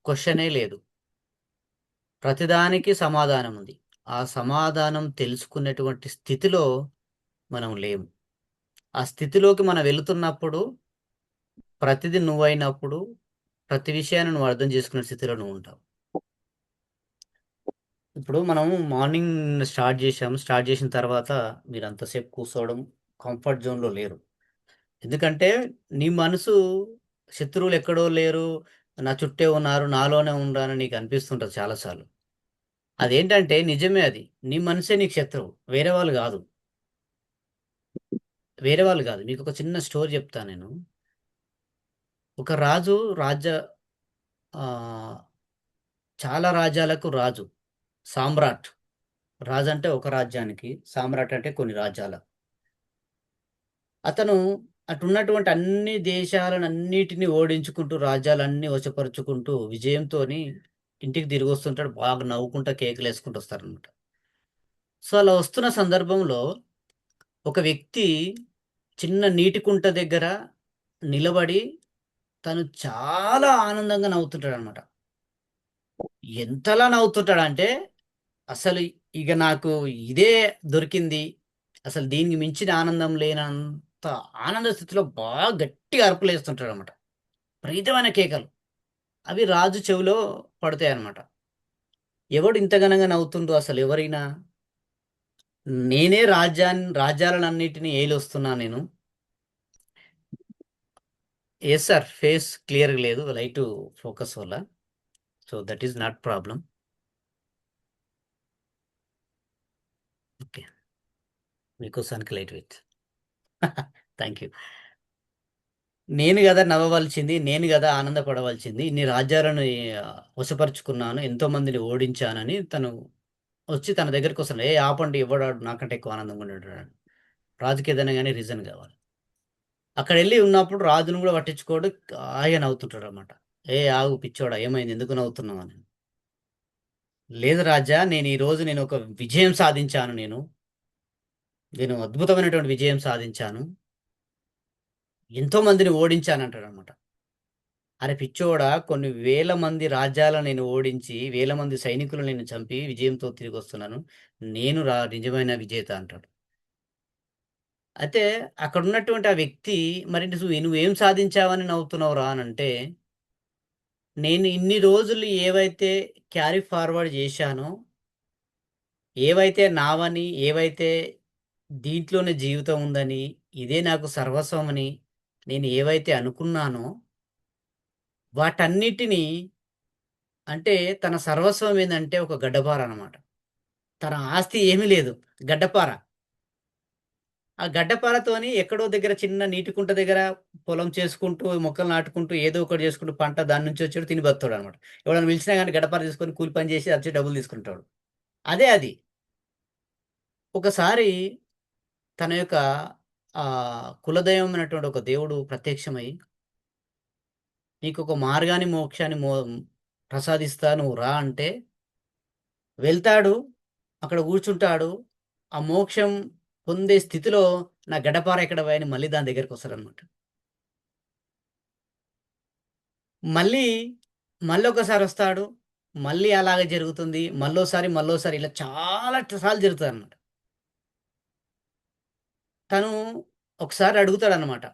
క్వెషనే లేదు. ప్రతిదానికి సమాధానం ఉంది. ఆ సమాధానం తెలుసుకునేటువంటి స్థితిలో మనం లేము. ఆ స్థితిలోకి మనం వెళుతున్నప్పుడు ప్రతిది నువ్వైనప్పుడు, ప్రతి విషయాన్ని నువ్వు అర్థం చేసుకునే స్థితిలో నువ్వుంటావు. ఇప్పుడు మనం మార్నింగ్ స్టార్ట్ చేశాము. స్టార్ట్ చేసిన తర్వాత మీరంతసేపు కూర్చోవడం కంఫర్ట్ జోన్‌లో లేరు. ఎందుకంటే నీ మనసు శత్రువులు ఎక్కడో లేరు, నా చుట్టే ఉన్నారు, నాలోనే ఉన్నారని నీకు అనిపిస్తుంటది చాలా సార్లు. అదేంటంటే నిజమే అది. నీ మనసే నీకు శత్రువు. వేరే వాళ్ళు గాదు. వేరే వాళ్ళు గాదు. మీకొక చిన్న స్టోరీ చెప్తా నేను. ఒక రాజు ఆహ్, చాలా రాజ్యాలకు రాజు. సామ్రాట్. రాజంటే ఒక రాజ్యానికి, సామ్రాట్ అంటే కొన్ని రాజ్యాల. అతను అటున్నటువంటి అన్ని దేశాలనన్నిటిని ఓడించుకుంటూ, రాజ్యాలన్నీ వశపరుచుకుంటూ, విజయంతోని ఇంటికి తిరిగొస్తుంటాడు. బాగా నవ్వుకుంటా, కేకలేసుకుంటూ వస్తారనమాట. సో, అలా వస్తున్న సందర్భంలో ఒక వ్యక్తి చిన్న నీటి కుంట దగ్గర నిలబడి తను చాలా ఆనందంగా నవ్వుతుంటాడనమాట. ఎంతలా నవ్వుతుంటాడంటే, అసలు ఇగ నాకు ఇదే దొరికింది. అసలు దీనికి మించిన ఆనందం లేనంత ఆనంద స్థితిలో బాగా గట్టిగా అరుపులేస్తుంటాడనమాట. విపరీతమైన కేకలు. అవి రాజు చెవిలో పడతాయన్నమాట. ఎవడు ఇంత ఘనంగా నవ్వుతుండు అసలెవరైనా? నేనే రాజ్యాలనన్నిటిని ఏలొస్తున్నా నేను. Yes sir. ఫేస్ క్లియర్‌గా లేదు. లైటు ఫోకస్ వల్ల. So, that is not problem. Okay. మీకోసానికి లైట్ వెయిట్. Thank you. నేను గదా నవ్వవలసింది. నేను గదా ఆనందపడవలసింది. ఇన్ని రాజ్యాలను వశపరుచుకున్నాను. ఎంతోమందిని ఓడించానని తను వచ్చి తన దగ్గరికొస్తాడు. "ఏయ్! ఆపండి ఎవడాడు నాకంటే ఎక్కువ ఆనందంగా ఉన్నాడు" అని. రాజుకి ఏదైనా గాని రీజన్ గావాలి. అక్కడెళ్లి ఉన్నప్పుడు రాజుని గూడా పట్టించుకోడు. హాయిగా నవ్వుతుంటాడన్నమాట. "ఏయ్! ఆగు పిచ్చోడా ఏమైంది? ఎందుకు నవ్వుతున్నావు" అని. "లేదు రాజా నేను ఒక విజయం సాధించాను నేను. నేను అద్భుతమైనటువంటి విజయం సాధించాను. ఎంతో మందిని ఓడించానంటాడన్నమాట. అరె పిచ్చోడా! కొన్ని వేల మంది రాజ్యాలను నేను ఓడించి, వేల మంది సైనికులను నేను చంపి విజయంతో తిరిగొస్తున్నాను. నేను నిజమైన విజేత అంటాడు. అయితే అక్కడున్నటువంటి ఆ వ్యక్తి మరి నువ్వేం సాధించావని నవ్వుతున్నావురా అనంటే, నేను ఇన్ని రోజులు ఏవైతే క్యారీ ఫార్వర్డ్ చేశానో, ఏవైతే నావని, ఏవైతే దీంట్లోనే జీవితం ఉందని, ఇదే నాకు సర్వస్వమని నేను ఏవైతే అనుకున్నానో, వాటన్నిటిని అంటే తన సర్వస్వం ఏందంటే ఒక గడ్డపార అన్నమాట. తన ఆస్తి ఏమీ లేదు. గడ్డపార. ఆ గడ్డపారతోని ఎక్కడో దగ్గర చిన్న నీటి కుంట దగ్గర పొలం చేసుకుంటూ, మొక్కలు నాటుకుంటూ, ఏదో ఒకటి చేసుకుంటూ పంట దాని నుంచి వచ్చేది తిని బతుకుతాడనమాట. ఎవడైనా పిలిచినా గాని గడ్డపార తీసుకొని కూలి పని చేసి వచ్చి డబ్బులు తీసుకుంటాడు. అదే అది. ఒకసారి తన యొక్క కులదైవమైనటువంటి ఒక దేవుడు ప్రత్యక్షమై, "నీకొక మార్గాన్ని, మోక్షాన్ని ప్రసాదిస్తా నువ్వు రా" అంటే వెళ్తాడు. అక్కడ కూర్చుంటాడు. ఆ మోక్షం పొందే స్థితిలో నా గడ్డపార ఎక్కడ పోయా అని మళ్ళీ దాని దగ్గరికొస్తాడనమాట. మళ్ళీ, మళ్ళొకసారొస్తాడు. మళ్ళీ అలాగే జరుగుతుంది. మళ్ళోసారి ఇలా చాలా సార్లు జరుగుతదనమాట. తను ఒకసారి అడుగుతాడనమాట.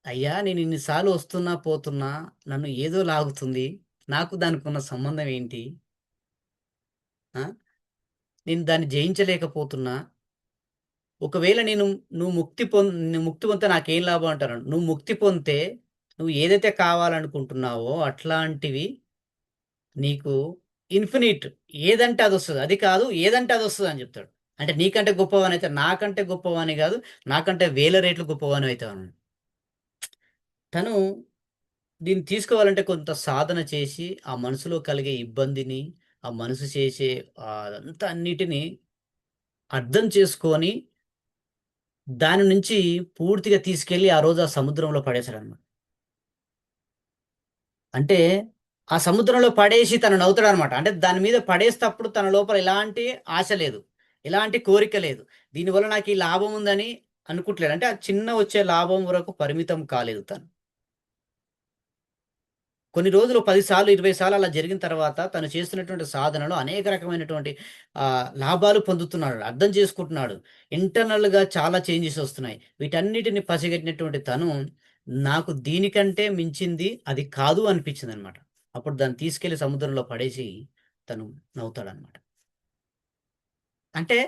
"అయ్యా! నేనిన్ని సార్లు వస్తున్నా, పోతున్నా. నన్ను ఏదో లాగుతుంది. నాకు దానికున్న సంబంధం ఏంటి? ఆ! నేను దాన్ని జయించలేకపోతున్నా. ఒకవేళ నువ్వు ముక్తి పొందితే నాకేం లాభం అంటారు. నువ్వు ముక్తి పొందితే నువ్వు ఏదైతే కావాలనుకుంటున్నావో అట్లాంటివి నీకు ఇన్ఫినిట్ ఏదంటే అదొస్తది. అది కాదు ఏదంటే అదొస్తదని జెప్తాడు. అంటే నీకంటే గొప్పవానైతే నాకంటే గొప్పవాని గాదు. నాకంటే వేల రెట్లు గొప్పవానివైతావని. తను దీన్ని తీసుకోవాలంటే కొంత సాధన చేసి, ఆ మనసులో కలిగే ఇబ్బందిని, ఆ మనసు చేసే అదంతా అన్నిటిని అర్థం చేసుకొని దాని నుంచి పూర్తిగా తీసుకెళ్ళి ఆ రోజు ఆ సముద్రంలో పడేసాడన్నమాట. అంటే ఆ సముద్రంలో పడేసి తను నవ్వుతాడన్నమాట. అంటే దాని మీద పడేస్తప్పుడు తన లోపల ఎలాంటి ఆశ లేదు. ఎలాంటి కోరిక లేదు. దీనివల్ల నాకీ లాభం ఉందని అనుకుంటలేడు. అంటే ఆ చిన్న వచ్చే లాభం వరకు పరిమితం కాలేదు తను. కొన్ని రోజులు 10 సార్లు, 20 సార్లు అలా జరిగిన తర్వాత తను చేస్తున్నటువంటి సాధనలో అనేక రకమైనటువంటి లాభాలు పొందుతున్నాడు. అర్థం చేసుకుంటున్నాడు. ఇంటర్నల్‌గా చాలా చేంజెస్ వస్తున్నాయి. వీటన్నిటిని పసిగట్టినటువంటి తను, నాకు దీనికంటే మించింది అది కాదు అనిపించిందనమాట. అప్పుడు దాన్ని తీసుకెళ్ళి సముద్రంలో పడేసి తను నవ్వుతాడనమాట. అంటే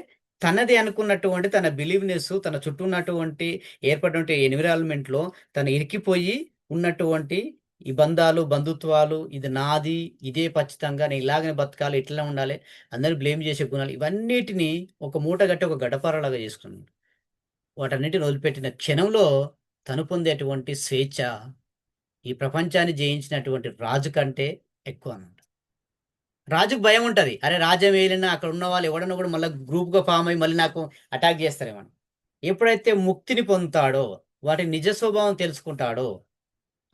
తనది అనుకున్నటువంటి తన బిలీవ్‌నెస్ తన చుట్టూ ఉన్నటువంటి ఏర్పడినటువంటి ఎన్విరాన్మెంట్‌లో తను ఇరికిపోయి ఉన్నటువంటి ఈ బంధాలు, బంధుత్వాలు ఇది నాది, ఇదే ఖచ్చితంగా నేను ఇలాగనే బతకాలి, ఇట్లనే ఉండాలి, అందరిని బ్లేమ్ చేసే గుణాలు ఇవన్నిటిని ఒక మూట గట్టి ఒక గడ్డపారలాగా చేసుకున్నాడు. వాటన్నిటిని వదిలిపెట్టిన క్షణంలో తను పొందేటువంటి స్వేచ్ఛ ఈ ప్రపంచాన్ని జయించినటువంటి రాజు కంటే ఎక్కువనమాట. రాజుకి భయముంటది. అరే! రాజ్యం ఏలినా అక్కడ ఉన్నవాళ్ళు ఎవడన్నా కూడా మళ్ళా గ్రూప్‌గా ఫార్మ్ అయ్యి మళ్ళీ నాకు అటాక్ చేస్తారేమో అని. ఎప్పుడైతే ముక్తిని పొందుతాడో, వాటి నిజ స్వభావం తెలుసుకుంటాడో,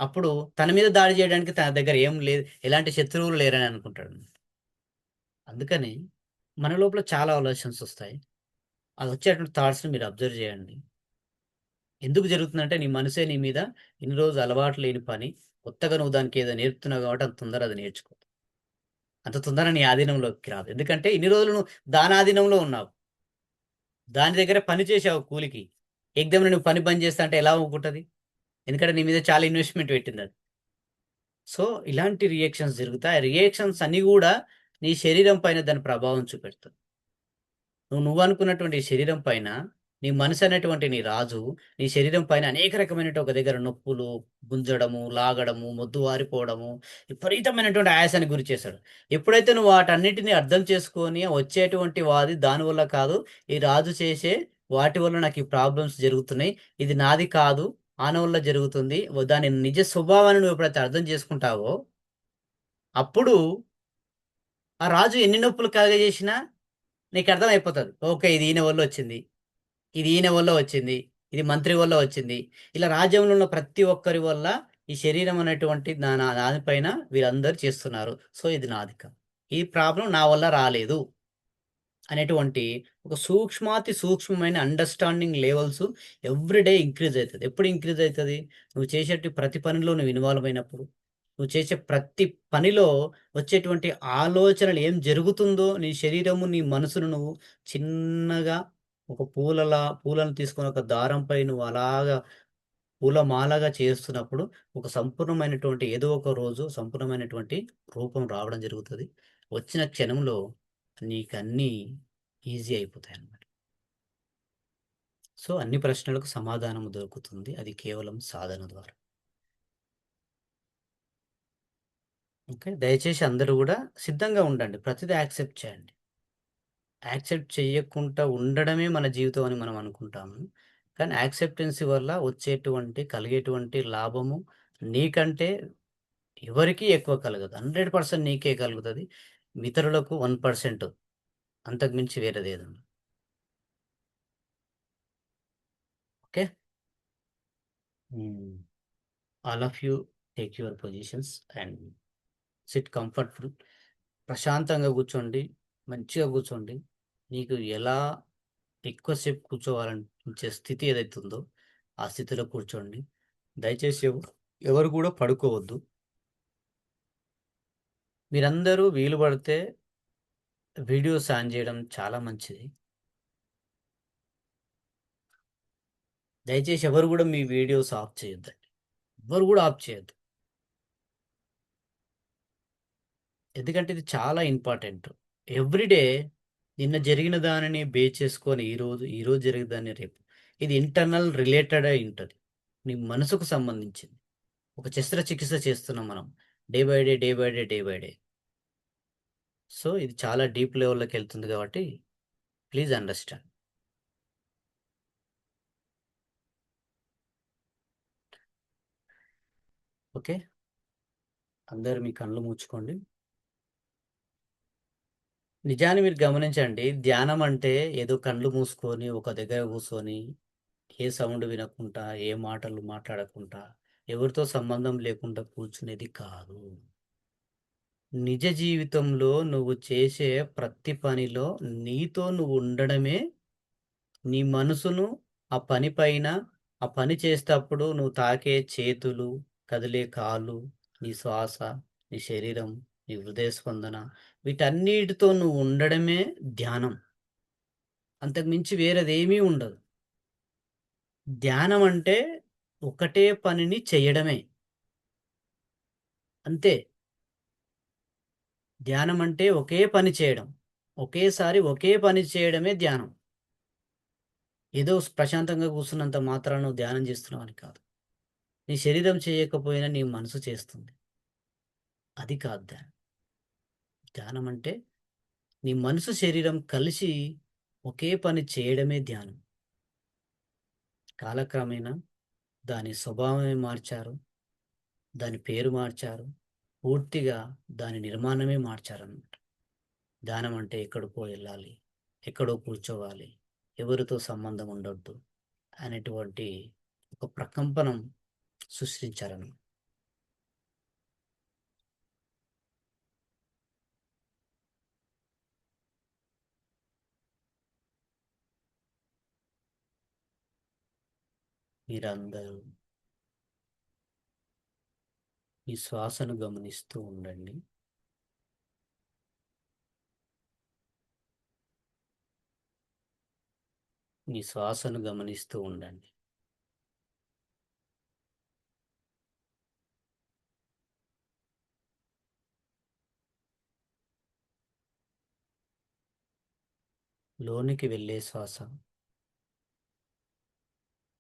అప్పుడు తన మీద దాడి చేయడానికి తన దగ్గర ఏం లేదు. ఎలాంటి శత్రువులు లేరని అనుకుంటాడు. అందుకని మన లోపల చాలా ఆలోచనస్ ఒస్తాయి. అదొచ్చేటువంటి థాట్స్‌ని మీరు అబ్జర్వ్ చేయండి. ఎందుకు జరుగుతుందంటే నీ మనసే నీ మీద ఇన్ని రోజులు అలవాటు లేని పని, కొత్తగా నువ్వు దానికేదో నేర్పుతున్నావు కాబట్టి అంత తొందరగా అది నేర్చుకోదు. అంత తొందరగా నీ ఆధీనంలోకి రాదు. ఎందుకంటే ఇన్ని రోజులు నువ్వు దాని ఆధీనంలో ఉన్నావు. దాని దగ్గర పని చేశావు కూలికి. ఎగ్జామ్‌లో నువ్వు పని బంద్ చేస్తా అంటే ఎలా ఊకుంటది? ఎందుకంటే నీ మీద చాలా ఇన్వెస్ట్‌మెంట్ పెట్టిందది. సో, ఇలాంటి రియాక్షన్స్ జరుగుతాయి. ఆ రియాక్షన్స్ అన్నీ గూడా నీ శరీరం పైన దాని ప్రభావం చూపెడుతది. నువ్వనుకున్నటువంటి శరీరం పైన, నీ మనసనేటువంటి నీ రాజు, నీ శరీరం పైన అనేక రకమైనటు ఒక దగ్గర నొప్పులు, గుంజడము, లాగడము, మొద్దు వారిపోవడము, విపరీతమైనటువంటి ఆయాసానికి గురి చేశాడు. ఎప్పుడైతే నువ్వు వాటన్నిటిని అర్థం చేసుకొని వచ్చేటువంటి వాది దానివల్ల కాదు, ఈ రాజు చేసే వాటి వల్ల నాకు ఈ ప్రాబ్లమ్స్ జరుగుతున్నాయి. ఇది నాది కాదు, ఆన వల్ల జరుగుతుంది. దాని నిజ స్వభావాన్ని నువ్వు ఎప్పుడైతే అర్థం చేసుకుంటావో, అప్పుడు ఆ రాజు ఎన్ని నొప్పులు కలుగజేసినా నీకర్థమైపోతది. ఓకే. ఇది ఈయన వల్లొచ్చింది. ఇది ఈయన వల్ల వచ్చింది. ఇది మంత్రి వల్ల వచ్చింది. ఇలా రాజ్యంలో ఉన్న ప్రతి ఒక్కరి వల్ల ఈ శరీరం అనేటువంటి నా నా దానిపైన వీరందరూ చేస్తున్నారు. సో, ఇది నాది కాదు. ఈ ప్రాబ్లమ్ నా వల్ల రాలేదు అనేటువంటి ఒక సూక్ష్మాతి సూక్ష్మమైన understanding levels every day increase అయితది. ఎప్పుడు ఇంక్రీజ్ అయితది? నువ్వు చేసేటి ప్రతి పనిలో నువ్వు ఇన్వాల్వ్ అయినప్పుడు. నువ్వు చేసే ప్రతి పనిలో వచ్చేటువంటి ఆలోచనలు ఏం జరుగుతుందో నీ శరీరము, నీ మనసును నువ్వు చిన్నగా ఒక పూలను తీసుకొని ఒక దారంపై నువ్వు అలాగా పూలమాలగా చేస్తున్నప్పుడు ఒక సంపూర్ణమైనటువంటి ఏదో ఒక రోజు సంపూర్ణమైనటువంటి రూపం రావడం జరుగుతది. వచ్చిన క్షణంలో నీకన్నీ ఈజీ అయిపోతాయన్నమాట. సో, అన్ని ప్రశ్నలకు సమాధానం దొరుకుతుంది. అది కేవలం సాధన ద్వారా. ఓకే. దయచేసి అందరూ గూడా సిద్ధంగా ఉండండి. ప్రతిది యాక్సెప్ట్ చేయండి. యాక్సెప్ట్ చెయ్యకుండా ఉండడమే మన జీవితం అని మనం అనుకుంటాము. కానీ యాక్సెప్టెన్సీ వల్ల వచ్చేటువంటి, కలిగేటువంటి లాభము నీకంటే ఎవరికీ ఎక్కువ కలగదు. 100% నీకే కలుగుతది. ఇతరులకు 1% అంతకు మించి వేరేదేదుండదు. ఓకే. హ్మ్. All of you take your positions and SIT comfortable. ప్రశాంతంగా కూర్చోండి. మంచిగా కూర్చోండి. నీకు ఎలా ఎక్కువ సేపు కూర్చోవాలనిపించే స్థితి ఏదైతే ఉందో, ఆ స్థితిలో కూర్చోండి. దయచేసి ఎవరు కూడా పడుకోవద్దు. మీరందరూ వీలు పడితే వీడియోస్ ఆన్ చేయడం చాలా మంచిది. దయచేసి ఎవరు కూడా మీ వీడియోస్ ఆఫ్ చేయొద్దండి. ఎవ్వరు కూడా ఆఫ్ చేయొద్దు. ఎందుకంటే ఇది చాలా ఇంపార్టెంట్. ఎవ్రీడే నిన్న జరిగిన దానిని బేస్ చేసుకొని ఈరోజు జరిగిన దాన్ని రేపు. ఇది ఇంటర్నల్ రిలేటెడ్ అయి ఉంటది. నీ మనసుకు సంబంధించింది. ఒక శస్త్రచికిత్స చేస్తున్నాం మనం. Day by day, day by day, day by day. So, ఇది చాలా డీప్ లెవెల్‌లోకెళ్తుంది కాబట్టి ప్లీజ్ అండర్‌స్టాండ్. ఓకే. అందరూ మీ కళ్ళు మూసుకోండి. నిజాన్ని మీరు గమనించండి. ధ్యానం అంటే ఏదో కళ్ళు మూసుకొని, ఒక దగ్గర కూర్చొని, ఏ సౌండ్ వినకుండా, ఏ మాటలు మాట్లాడకుండా, ఎవరితో సంబంధం లేకుండా కూర్చునేది కాదు. నిజ జీవితంలో నువ్వు చేసే ప్రతి పనిలో నీతో నువ్వు ఉండడమే నీ మనసును ఆ పని పైన, ఆ పని చేసేటప్పుడు నువ్వు తాకే చేతులు, కదిలే కాళ్ళు, నీ శ్వాస, నీ శరీరం, నీ హృదయ స్పందన వీటన్నిటితో నువ్వు ఉండడమే ధ్యానం. అంతకు మించి వేరేదేమీ ఉండదు. ధ్యానం అంటే ఒకటే పనిని చెయ్యడమే. అంతే. ధ్యానం అంటే ఒకే పని చేయడం. ఒకేసారి ఒకే పని చేయడమే ధ్యానం. ఏదో ప్రశాంతంగా కూర్చున్నంత మాత్రాన నువ్వు ధ్యానం చేస్తున్నావని కాదు. నీ శరీరం చేయకపోయినా నీ మనసు చేస్తుంది. అది కాదు ధ్యానం. ధ్యానం అంటే నీ మనసు, శరీరం కలిసి ఒకే పని చేయడమే ధ్యానం. కాలక్రమేణా దాని స్వభావమే మార్చారు. దాని పేరు మార్చారు. పూర్తిగా దాని నిర్మాణమే మార్చారన్నమాట. ధ్యానం అంటే ఎక్కడికో వెళ్ళాలి, ఎక్కడో కూర్చోవాలి, ఎవరితో సంబంధం ఉండొద్దు అనేటువంటి ఒక ప్రకంపనం సృష్టించారని. మీరందరూ ఈ శ్వాసను గమనిస్తూ ఉండండి. మీ శ్వాసను గమనిస్తూ ఉండండి. లోనికి వెళ్ళే శ్వాస,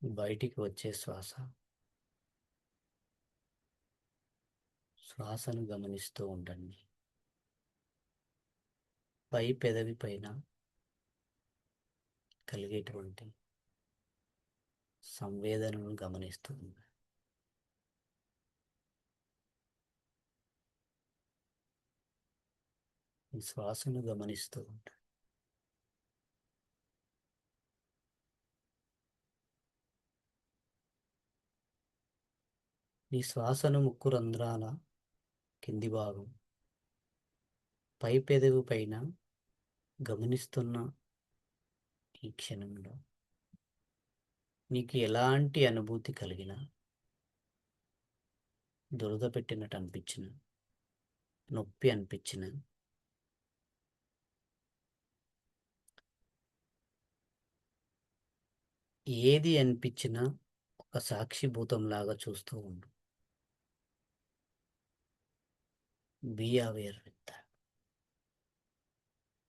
బయటికి వచ్చే శ్వాస. శ్వాసను గమనిస్తూ ఉండండి. పై పెదవి పైన కలిగేటువంటి సంవేదనను గమనిస్తూ ఉండండి. ఈ శ్వాసను గమనిస్తూ ఉండండి. ఈ శ్వాసను ముక్కు రంధ్రాల కింది భాగం, పై పెదవి పైన గమనిస్తున్న ఈ క్షణంలో నీకు ఎలాంటి అనుభూతి కలిగినా, దురద పెట్టినట్టు అనిపించిన, నొప్పి అనిపించిన, ఏది అనిపించినా ఒక సాక్షిభూతంలాగా చూస్తూ ఉండు. Be aware with that.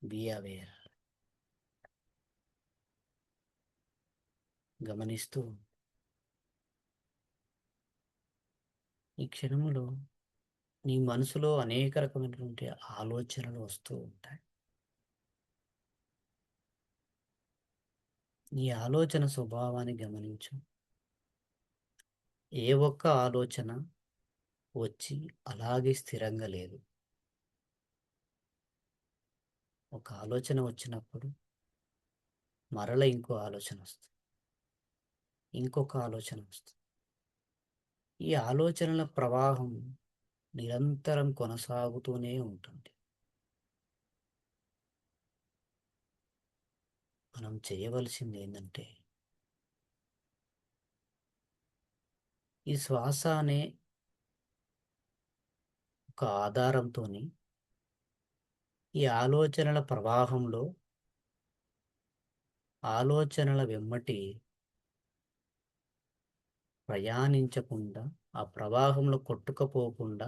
Be aware. గమనిస్తూ ఉండు. ఈ క్షణంలో నీ మనసులో అనేక రకమైనటువంటి ఆలోచనలు వస్తూ ఉంటాయి. నీ ఆలోచన స్వభావాన్ని గమనించు. ఏ ఒక్క ఆలోచన వచ్చి అలాగే స్థిరంగా లేదు. ఒక ఆలోచన వచ్చినప్పుడు మరల ఇంకో ఆలోచన వస్తుంది, ఇంకొక ఆలోచన వస్తుంది. ఈ ఆలోచనల ప్రవాహం నిరంతరం కొనసాగుతూనే ఉంటుంది. మనం చేయవలసింది ఏంటంటే ఈ శ్వాస అనే ఒక ఆధారంతో ఈ ఆలోచనల ప్రవాహంలో ఆలోచనల వెమ్మటి ప్రయాణించకుండా, ఆ ప్రవాహంలో కొట్టుకుపోకుండా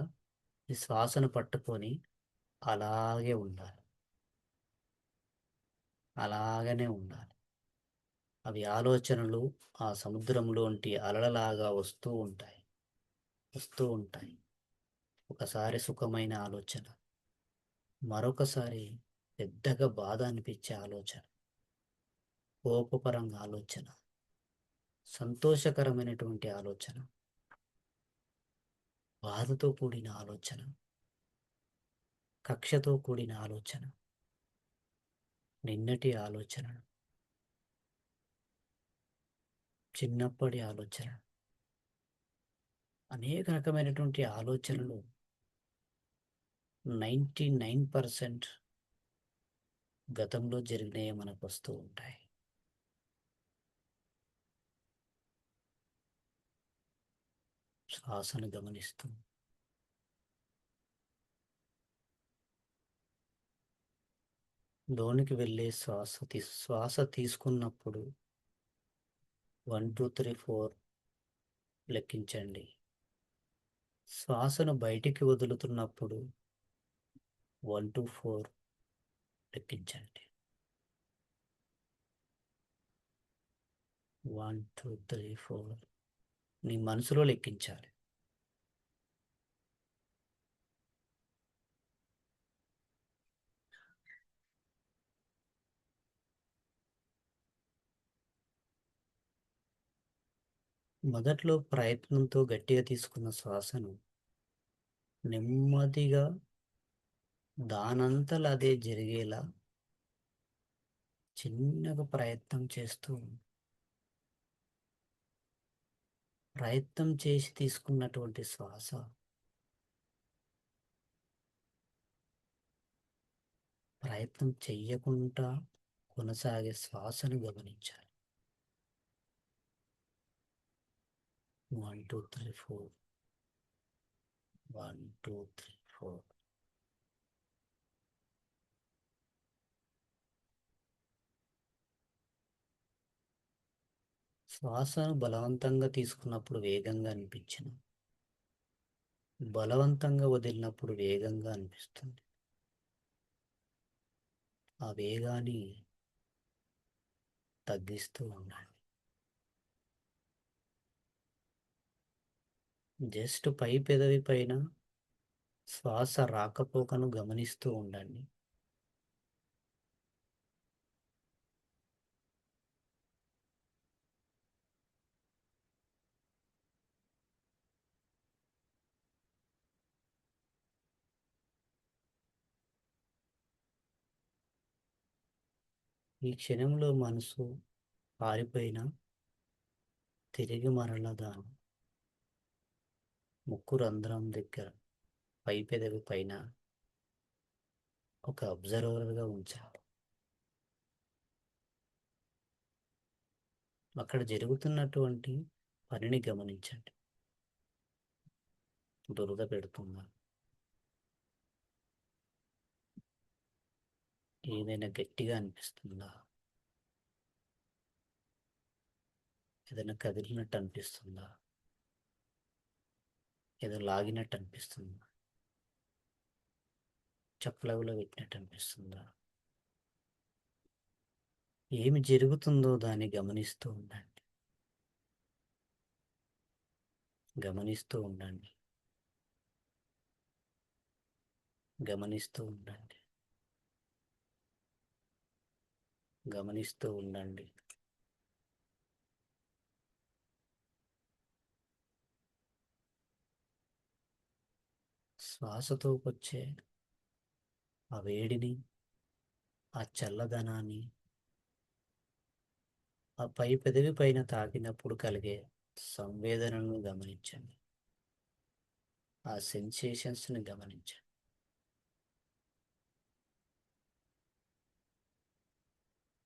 ఈ శ్వాసను పట్టుకొని అలాగే ఉండాలి. అలాగనే ఉండాలి. అవి ఆలోచనలు ఆ సముద్రంలోంటి అలలలాగా వస్తూ ఉంటాయి, వస్తూ ఉంటాయి. ఒకసారి సుఖమైన ఆలోచన, మరొకసారి పెద్దగా బాధ అనిపించే ఆలోచన, కోపపరంగా ఆలోచన, సంతోషకరమైనటువంటి ఆలోచన, బాధతో కూడిన ఆలోచన, కక్షతో కూడిన ఆలోచన, నిన్నటి ఆలోచనలు, చిన్నప్పటి ఆలోచన, అనేక రకమైనటువంటి ఆలోచనలు 99% గతంలో జరిగినవి మనకు వస్తూ ఉంటాయి. శ్వాసను గమనిస్తూ లోనికి వెళ్ళే శ్వాస తీసుకున్నప్పుడు 1 2 3 4 లెక్కించండి. శ్వాసను బయటికి వదులుతున్నప్పుడు 1 2 4 లెక్కించండి. 1 2 3 4 నీ మనసులో లెక్కించాలి. మొదట్లో ప్రయత్నంతో గట్టిగా తీసుకున్న శ్వాసను నెమ్మదిగా దానంతట అదే జరిగేలా చిన్నగా ప్రయత్నం చేసి తీసుకున్నటువంటి శ్వాస ప్రయత్నం చెయ్యకుండా కొనసాగే శ్వాసను గమనించాలి. 1 2 3 4 1 2 3 4 శ్వాసను బలవంతంగా తీసుకున్నప్పుడు వేగంగా అనిపించిన, బలవంతంగా వదిలినప్పుడు వేగంగా అనిపిస్తుంది. ఆ వేగాన్ని తగ్గిస్తూ ఉండాలి. జస్ట్ పై పెదవి పైన శ్వాస రాకపోకను గమనిస్తూ ఉండండి. ఈ క్షణంలో మనసు పారిపోయిన తిరిగి మరల దాని ముక్కు రంధ్రం దగ్గర పై పెదవి పైన ఒక అబ్జర్వర్గా ఉంచాలి. అక్కడ జరుగుతున్నటువంటి పనిని గమనించండి. దురద పెడుతుందా, ఏదైనా గట్టిగా అనిపిస్తుందా, ఏదైనా కదిలినట్టు అనిపిస్తుందా, ఏదో లాగినట్టు అనిపిస్తుందా, చప్పలవులో పెట్టినట్టు అనిపిస్తుందా, ఏమి జరుగుతుందో దాన్ని గమనిస్తూ ఉండండి. గమనిస్తూ ఉండండి. గమనిస్తూ ఉండండి. గమనిస్తూ ఉండండి. శ్వాసతో వచ్చే ఆ వేడిని, ఆ చల్లదనాన్ని ఆ పై పెదవి పైన తాకినప్పుడు కలిగే సంవేదనను గమనించండి. ఆ సెన్సేషన్స్ని గమనించండి.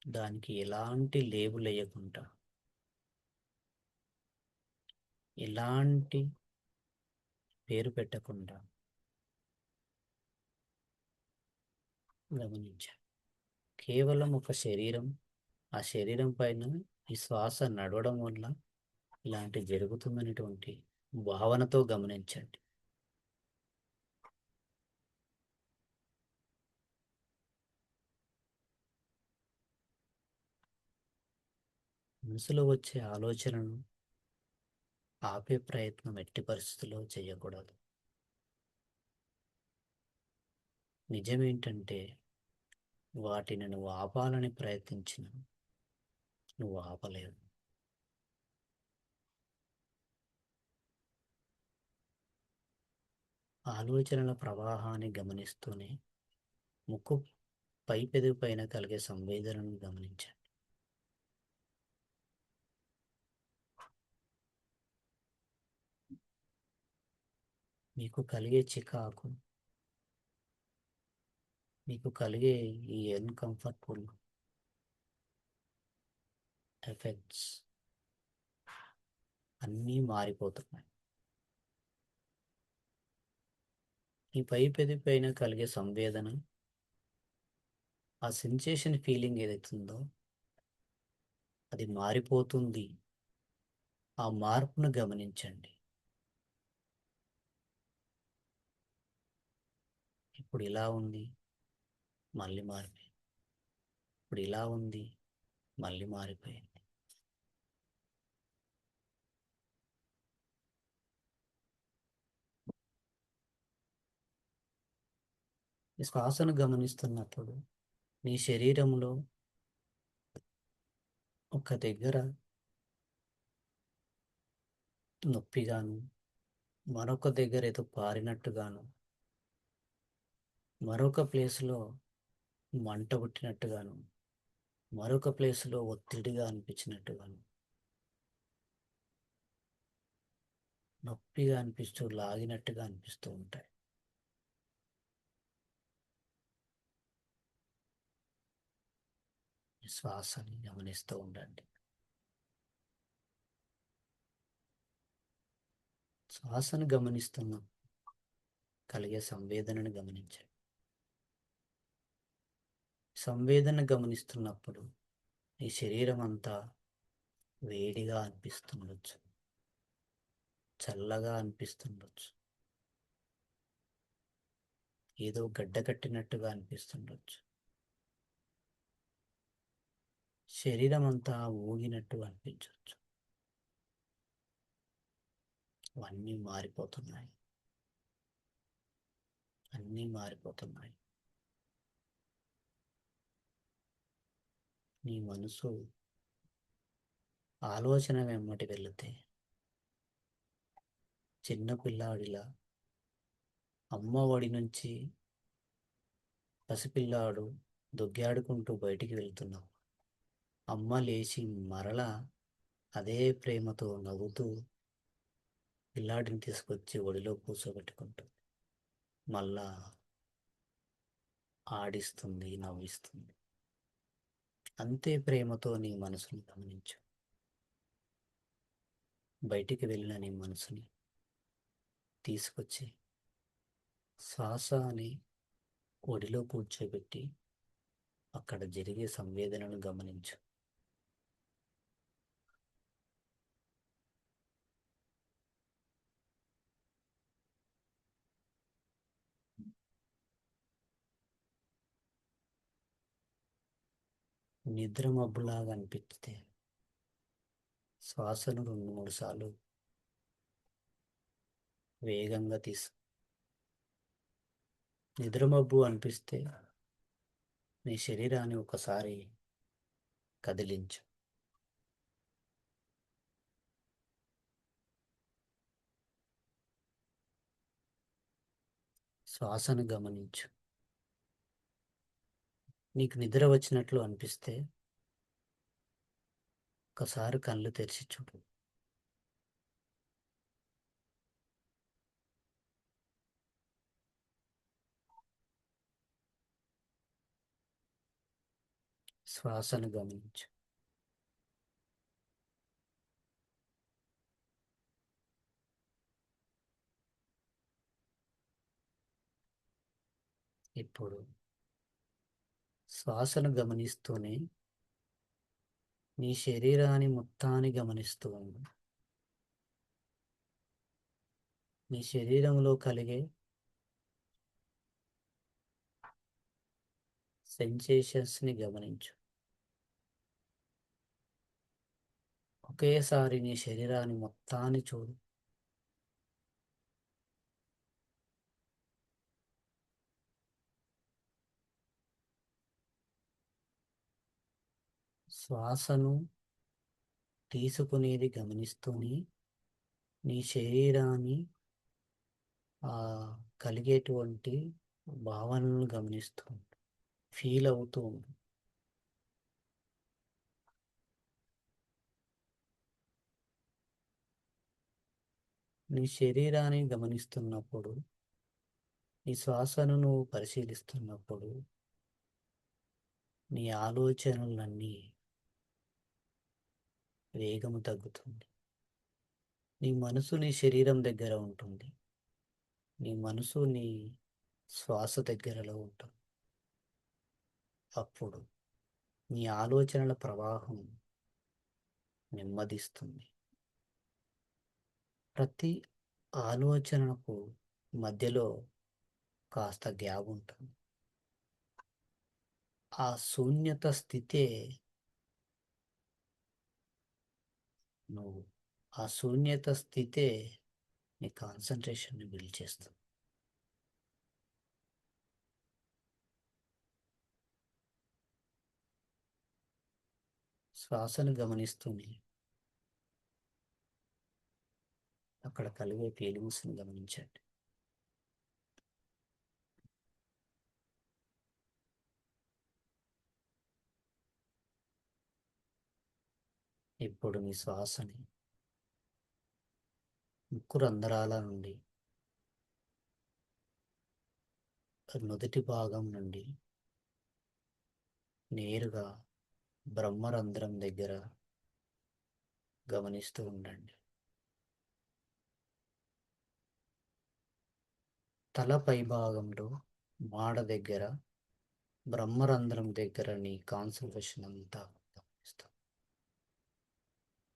దానికి ఎలాంటి లేబుల్ వేయకుండా, ఎలాంటి పేరు పెట్టకుండా గమనించండి. కేవలం ఒక శరీరం, ఆ శరీరం పైన ఈ శ్వాస నడవడం వల్ల ఇలాంటి జరుగుతుందనేటువంటి భావనతో గమనించండి. మనసులో వచ్చే ఆలోచనను ఆపే ప్రయత్నం ఎట్టి పరిస్థితుల్లో చేయకూడదు. నిజమేంటంటే వాటిని నువ్వు ఆపాలని ప్రయత్నించిన నువ్వు ఆపలేవు. ఆలోచనల ప్రవాహాన్ని గమనిస్తూనే ముక్కు పై పెదవి పైన కలిగే సంవేదనను గమనించండి. మీకు కలిగే చికాకు, మీకు కలిగే ఈ అన్కంఫర్టబుల్ ఎఫెక్ట్స్ అన్నీ మారిపోతున్నాయి. ఈ పై పెదవి పైన కలిగే సంవేదన ఆ సెన్సేషన్ ఫీలింగ్ ఏదైతుందో అది మారిపోతుంది. ఆ మార్పును గమనించండి. ఇప్పుడు ఇలా ఉంది, మళ్ళీ మారిపోయింది. ఇప్పుడు ఇలా ఉంది, మళ్ళీ మారిపోయింది. ఈ శ్వాసను గమనిస్తున్నప్పుడు నీ శరీరంలో ఒక దగ్గర నొప్పిగాను, మరొక దగ్గర ఏదో పారినట్టుగాను, మరొక ప్లేస్లో మంట పుట్టినట్టుగాను, మరొక ప్లేస్లో ఒత్తిడిగా అనిపించినట్టుగాను, నొప్పిగా అనిపిస్తూ లాగినట్టుగా అనిపిస్తూ ఉంటాయి. ఈ శ్వాసని గమనిస్తూ ఉండండి. శ్వాసను గమనిస్తున్న కలిగే సంవేదనను గమనించండి. సంవేదన గమనిస్తున్నప్పుడు నీ శరీరం అంతా వేడిగా అనిపిస్తుండొచ్చు, చల్లగా అనిపిస్తుండొచ్చు, ఏదో గడ్డ కట్టినట్టుగా అనిపిస్తుండొచ్చు, శరీరం అంతా ఊగినట్టు అనిపించవచ్చు. అవన్నీ మారిపోతున్నాయి. అన్నీ మారిపోతున్నాయి. నీ మనసు ఆలోచన వెమ్మటి వెళితే చిన్న పిల్లాడిలా అమ్మ ఒడి నుంచి పసిపిల్లాడు దొగ్గాడుకుంటూ బయటికి వెళ్తున్నావు. అమ్మ లేచి మరలా అదే ప్రేమతో నవ్వుతూ పిల్లాడిని తీసుకొచ్చి ఒడిలో కూర్చోబెట్టుకుంటుంది. మళ్ళా ఆడిస్తుంది, నవ్విస్తుంది. అంతే ప్రేమతో నీ మనసుని గమనించు. బయటికి వెళ్ళిన నీ మనసుని తీసుకొచ్చి శ్వాస అని ఒడిలో కూర్చోబెట్టి అక్కడ జరిగే సంవేదనను గమనించు. నిద్ర మబ్బులాగా అనిపిస్తే శ్వాసను 2-3 సార్లు వేగంగా తీసు. నిద్ర మబ్బు అనిపిస్తే నీ శరీరాన్ని ఒకసారి కదిలించు. శ్వాసను గమనించు. నీకు నిద్ర వచ్చినట్లు అనిపిస్తే ఒకసారి కళ్ళు తెరిచి చూడు. శ్వాసను గమనించు. ఇప్పుడు శ్వాసను గమనిస్తూనే నీ శరీరాన్ని మొత్తాన్ని గమనిస్తూ ఉండు. నీ శరీరంలో కలిగే సెన్సేషన్స్ని గమనించు. ఒకేసారి నీ శరీరాన్ని మొత్తాన్ని చూడు. శ్వాసను తీసుకునేది గమనిస్తూనే నీ శరీరాన్ని ఆ కలిగేటువంటి భావనలను గమనిస్తూ ఉండు. ఫీల్ అవుతూ ఉండు. నీ శరీరాన్ని గమనిస్తున్నప్పుడు, నీ శ్వాసను నువ్వు పరిశీలిస్తున్నప్పుడు నీ ఆలోచనలన్నీ వేగము తగ్గుతుంది. నీ మనసు నీ శరీరం దగ్గర ఉంటుంది. నీ మనసు నీ శ్వాస దగ్గరలో ఉంటుంది. అప్పుడు నీ ఆలోచనల ప్రవాహం నెమ్మదిస్తుంది. ప్రతి ఆలోచనకు మధ్యలో కాస్త గ్యాప్ ఉంటుంది. ఆ శూన్యత స్థితే నువ్వు. ఆ శూన్యత స్థితే నీ కాన్సన్ట్రేషన్ని బిల్డ్ చేస్తుంది. శ్వాసను గమనిస్తూనే అక్కడ కలిగే ఫీలింగ్స్ని గమనించండి. ఇప్పుడు మీ శ్వాసని ముక్కు రంధ్రాల నుండి, నుదిటి భాగం నుండి నేరుగా బ్రహ్మరంధ్రం దగ్గర గమనిస్తూ ఉండండి. తల పై భాగంలో మాడ దగ్గర, బ్రహ్మరంధ్రం దగ్గర నీ కాన్సన్ట్రేషన్ అంతా గమనిస్తాం.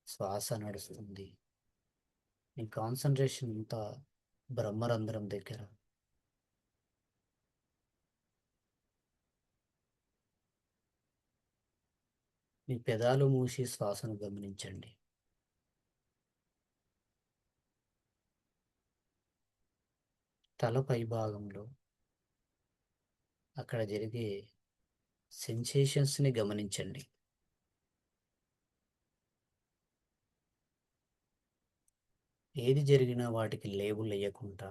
శ్వాస నడుస్తుంది, నీ కాన్సన్ట్రేషన్ అంతా బ్రహ్మరంధ్రం దగ్గర. మీ పెదాలు మూసి శ్వాసను గమనించండి. తల పై భాగంలో అక్కడ జరిగే సెన్సేషన్స్ని గమనించండి. ఏది జరిగినా వాటికి లేబుల్ వేయకుండా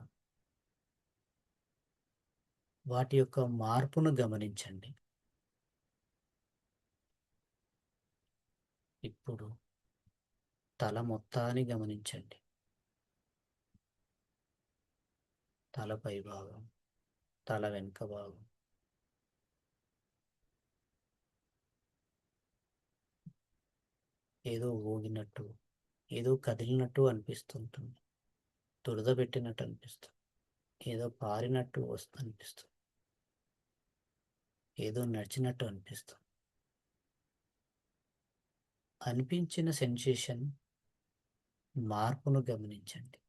వాటి యొక్క మార్పును గమనించండి. ఇప్పుడు తల మొత్తాన్ని గమనించండి. తల పై భాగం, తల వెనుక భాగం, ఏదో ఊగినట్టు, ఏదో కదిలినట్టు అనిపిస్తుంటుంది. దురద పెట్టినట్టు అనిపిస్తుంది. ఏదో పారినట్టు అనిపిస్తుంది. ఏదో నడిచినట్టు అనిపిస్తుంది. అనిపించిన సెన్సేషన్ మార్పును గమనించండి.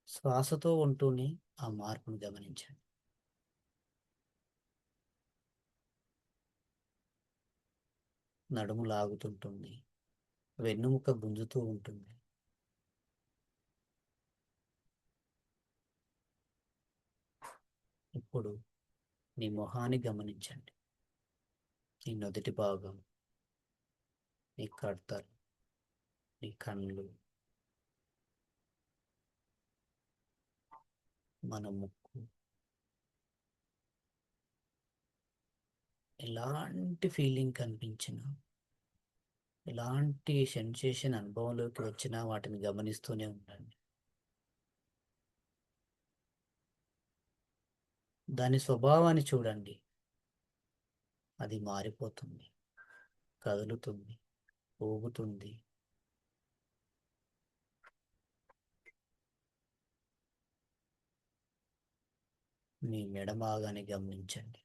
శ్వాసతో ఉంటూనే ఆ మార్పును గమనించండి. నడుము లాగుతుంటుంది, వెన్నుముక గుంజుతూ ఉంటుంది. ఇప్పుడు నీ మొహాన్ని గమనించండి. నీ నుదిటి భాగం, నీ కడతలు, నీ కళ్ళు, మన ముక్కు. ఎలాంటి ఫీలింగ్ కనిపించినా, ఎలాంటి సెన్సేషన్ అనుభవంలోకి వచ్చినా వాటిని గమనిస్తూనే ఉండండి. దాని స్వభావాన్ని చూడండి. అది మారిపోతుంది, కదులుతుంది, ఊగుతుంది. మీ మెడ భాగాన్ని గమనించండి.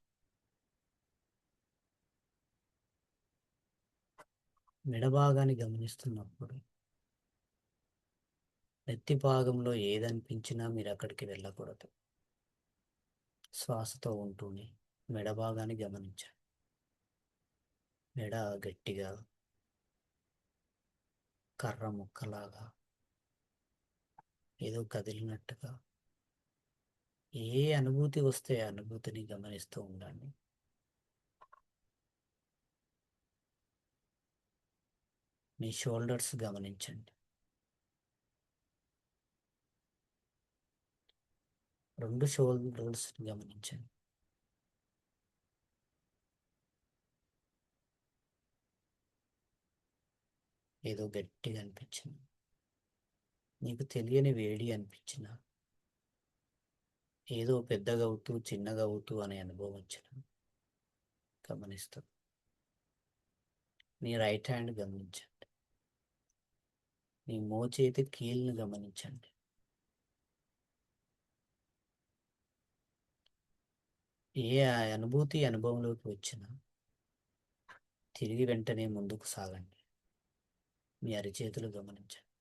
మెడ భాగాన్ని గమనిస్తున్నప్పుడు నెత్తి భాగంలో ఏదనిపించినా మీరు అక్కడికి వెళ్ళకూడదు. శ్వాసతో ఉంటూనే మెడ భాగాన్ని గమనించండి. మెడ గట్టిగా కర్ర ముక్కలాగా ఏదో కదిలినట్టుగా ఏ అనుభూతి వస్తే ఆ అనుభూతిని గమనిస్తూ ఉండండి. మీ షోల్డర్స్ గమనించండి. రెండు షోల్డర్స్ గమనించండి. ఏదో గట్టిగా అనిపించింది, నీకు తెలియని వేడి అనిపించిన, ఏదో పెద్దగా అవుతూ చిన్నగా అవుతూ అనే అనుభవం వచ్చిన గమనిస్తూ నీ రైట్ హ్యాండ్ గమనించండి. నీ మోచేతి కీళ్ళను గమనించండి. ఏ అనుభూతి అనుభవంలోకి వచ్చినా తిరిగి వెంటనే ముందుకు సాగండి. మీ అరిచేతులు గమనించండి.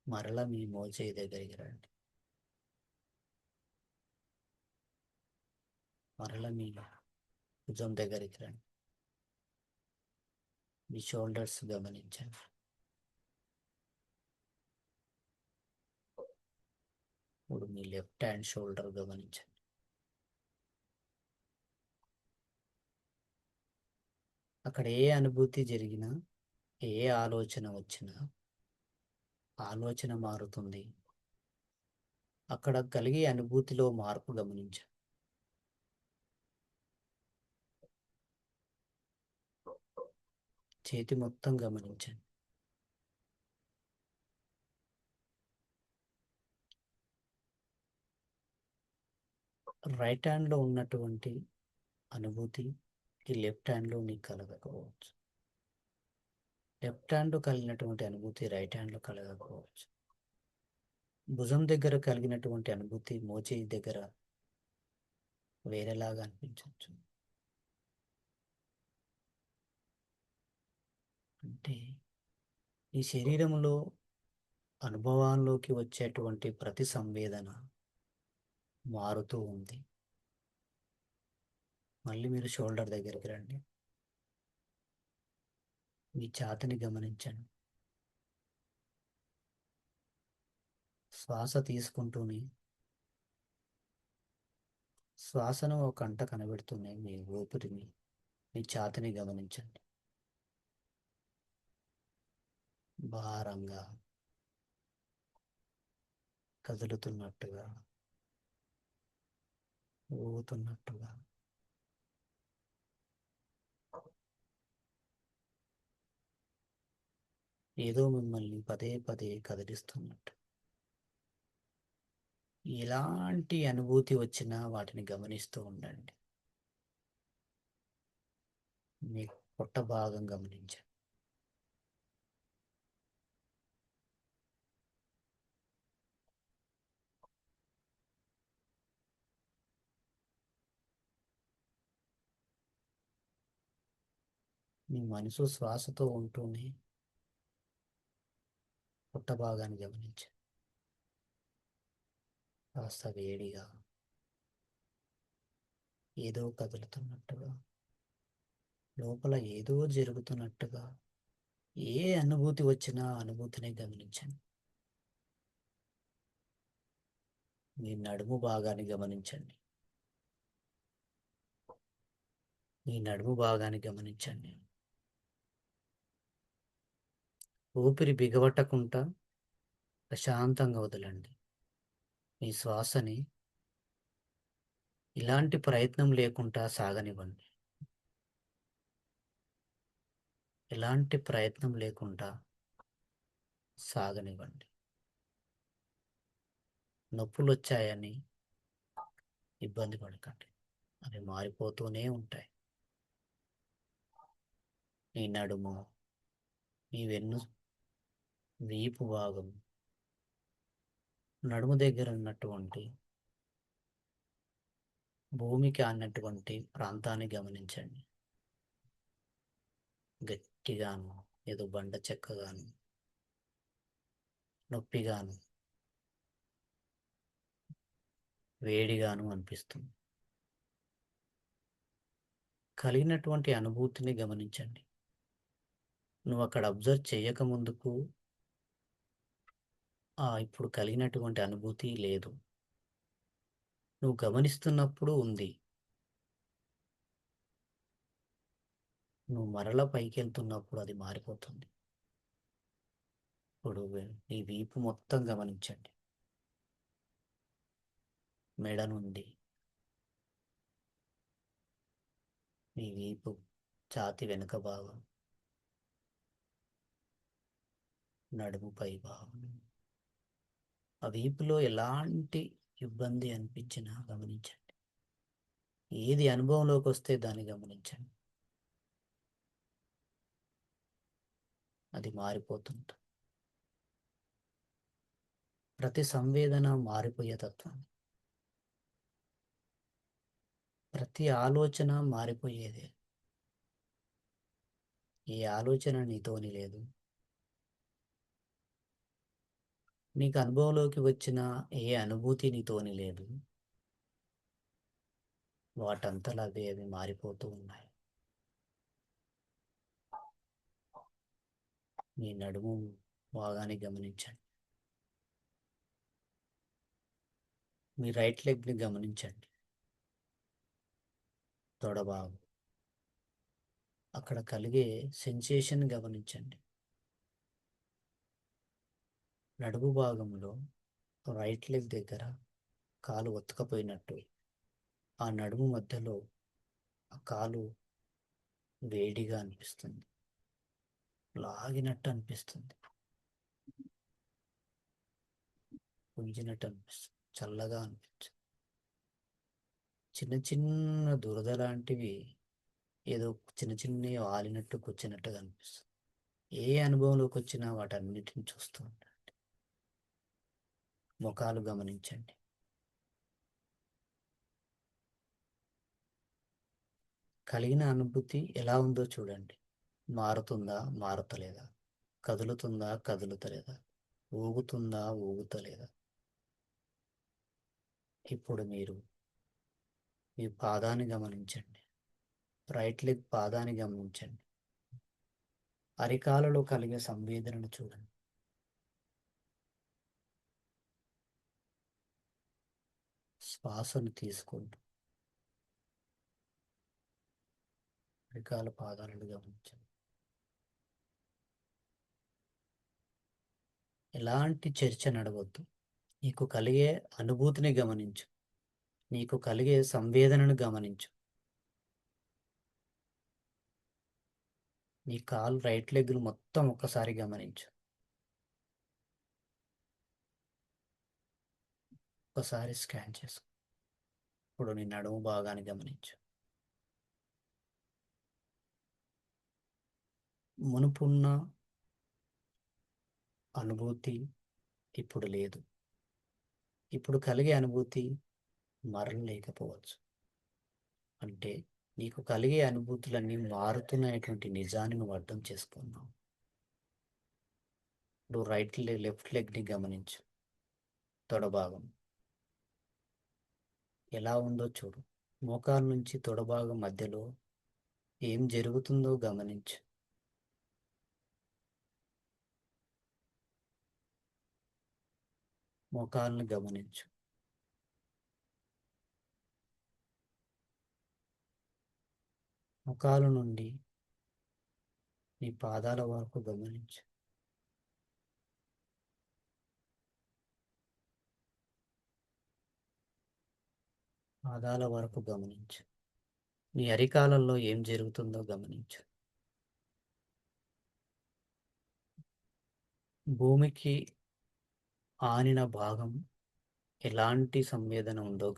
మరలా మీ మోచేయి దగ్గరికి రండి. మరలా మీ భుజం దగ్గరికి రండి. మీ షోల్డర్స్ గమనించండి. ఇప్పుడు మీ లెఫ్ట్ హ్యాండ్ షోల్డర్ గమనించండి. అక్కడ ఏ అనుభూతి జరిగినా, ఏ ఆలోచన వచ్చినా ఆలోచన మారుతుంది. అక్కడ కలిగే అనుభూతిలో మార్పు గమనించండి. చేతి మొత్తం గమనించండి. రైట్ హ్యాండ్లో ఉన్నటువంటి అనుభూతి ఈ లెఫ్ట్ హ్యాండ్లో నీకు కలగకపోవచ్చు. లెఫ్ట్ హ్యాండ్లో కలిగినటువంటి అనుభూతి రైట్ హ్యాండ్లో కలగకపోవచ్చు. భుజం దగ్గర కలిగినటువంటి అనుభూతి మోచేయి దగ్గర వేరేలాగా అనిపించవచ్చు. అంటే ఈ శరీరంలో అనుభవాల్లోకి వచ్చేటువంటి ప్రతి సంవేదన మారుతూ ఉంది. మళ్ళీ మీరు షోల్డర్ దగ్గరికి రండి. మీ ఛాతిని గమనించండి. శ్వాస తీసుకుంటూనే శ్వాసను ఒక కంట కనబెడుతూనే మీ ఊపిరిని, మీ ఛాతిని గమనించండి. భారంగా కదులుతున్నట్టుగా, ఊగుతున్నట్టుగా. ఏదో మిమ్మల్ని పదే పదే కదిలిస్తున్నట్టు. ఎలాంటి అనుభూతి వచ్చినా వాటిని గమనిస్తూ ఉండండి. మీ పొట్ట భాగం గమనించండి. మీ మనసు శ్వాసతో ఉంటూనే పొట్ట భాగాన్ని గమనించండి. కాస్త వేడిగా, ఏదో కదులుతున్నట్టుగా, లోపల ఏదో జరుగుతున్నట్టుగా. ఏ అనుభూతి వచ్చినా అనుభూతిని గమనించండి. మీ నడుము భాగాన్ని గమనించండి. మీ నడుము భాగాన్ని గమనించండి. ఊపిరి బిగబట్టకుండా ప్రశాంతంగా వదలండి. మీ శ్వాసని ఇలాంటి ప్రయత్నం లేకుండా సాగనివ్వండి. ఎలాంటి ప్రయత్నం లేకుండా సాగనివ్వండి. నొప్పులు వచ్చాయని ఇబ్బంది పడకండి. అవి మారిపోతూనే ఉంటాయి. మీ నడుము, మీ వీపు భాగం, నడుము దగ్గర ఉన్నటువంటి భూమికి ఆనటువంటి ప్రాంతాన్ని గమనించండి. గట్టిగాను, ఏదో బండ చెక్కగాను, నొప్పిగాను, వేడిగాను అనిపిస్తుంది. కలిగినటువంటి అనుభూతిని గమనించండి. నువ్వు అక్కడ అబ్జర్వ్ చేయక ముందుకు ఇప్పుడు కలిగినటువంటి అనుభూతి లేదు. నువ్వు గమనిస్తున్నప్పుడు ఉంది. నువ్వు మరల పైకి వెళ్తున్నప్పుడు అది మారిపోతుంది. ఇప్పుడు నీ వీపు మొత్తం గమనించండి. మెడ నుండి నీ వీపు, ఛాతి వెనుక భాగం, నడుము పై భాగం. ఆ వీపులో ఎలాంటి ఇబ్బంది అనిపించినా గమనించండి. ఏది అనుభవంలోకి వస్తే దాన్ని గమనించండి. అది మారిపోతుంది. ప్రతి సంవేదన మారిపోయే తత్వం. ప్రతి ఆలోచన మారిపోయేదే. ఏ ఆలోచన నీతోని లేదు. నీకు అనుభవంలోకి వచ్చిన ఏ అనుభూతి నీతోని లేదు. వాటంతలా అవి మారిపోతూ ఉన్నాయి. మీ నడుము భాగాన్ని గమనించండి. మీ రైట్ లెగ్ని గమనించండి. తొడ భాగం, అక్కడ కలిగే సెన్సేషన్ గమనించండి. నడుము భాగంలో రైట్ లెగ్ దగ్గర కాలు ఒత్తుకపోయినట్టు, ఆ నడుము మధ్యలో ఆ కాలు వేడిగా అనిపిస్తుంది, లాగినట్టు అనిపిస్తుంది, గుంజినట్టు అనిపిస్తుంది, చల్లగా అనిపించు. చిన్న చిన్న దురద లాంటివి ఏదో చిన్న చిన్నవి ఆలినట్టు కూర్చున్నట్టుగా అనిపిస్తుంది. ఏ అనుభవంలోకి వచ్చినా వాటన్నిటిని చూస్తూ ఉంటాను. ముఖాలు గమనించండి. కలిగిన అనుభూతి ఎలా ఉందో చూడండి. మారుతుందా, మారుతలేదా? కదులుతుందా, కదులుతలేదా? ఊగుతుందా, ఊగుతలేదా? ఇప్పుడు మీరు మీ పాదాన్ని గమనించండి. రైట్ లెగ్ పాదాన్ని గమనించండి. అరికాలలో కలిగే సంవేదనను చూడండి. శ్వాసను తీసుకుంటూ అరికాల పాదాలను గమనించండి. ఎలాంటి చర్చ నడవద్దు. నీకు కలిగే అనుభూతిని గమనించు. నీకు కలిగే సంవేదనను గమనించు. నీ కాలు రైట్ లెగ్ను మొత్తం ఒక్కసారి గమనించు. ఒకసారి స్కాన్ చేసుకో. ఇప్పుడు నీ నడుము భాగాన్ని గమనించు. మునుపున్న అనుభూతి ఇప్పుడు లేదు. ఇప్పుడు కలిగే అనుభూతి మరల లేకపోవచ్చు. అంటే నీకు కలిగే అనుభూతులన్నీ మారుతున్నటువంటి నిజాన్ని నువ్వు అర్థం చేసుకున్నావు. నువ్వు లెఫ్ట్ లెగ్ని గమనించు. తొడభాగం ఎలా ఉందో చూడు. మోకాలు నుంచి తొడభాగం మధ్యలో ఏం జరుగుతుందో గమనించు. మోకాలను గమనించు. మోకాలు నుండి నీ పాదాల వరకు గమనించు. పాదాల వరకు గమనించు. నీ అరికాలలో ఏం జరుగుతుందో గమనించు. భూమికి ఆనిన భాగం ఎలాంటి సంవేదన ఉందో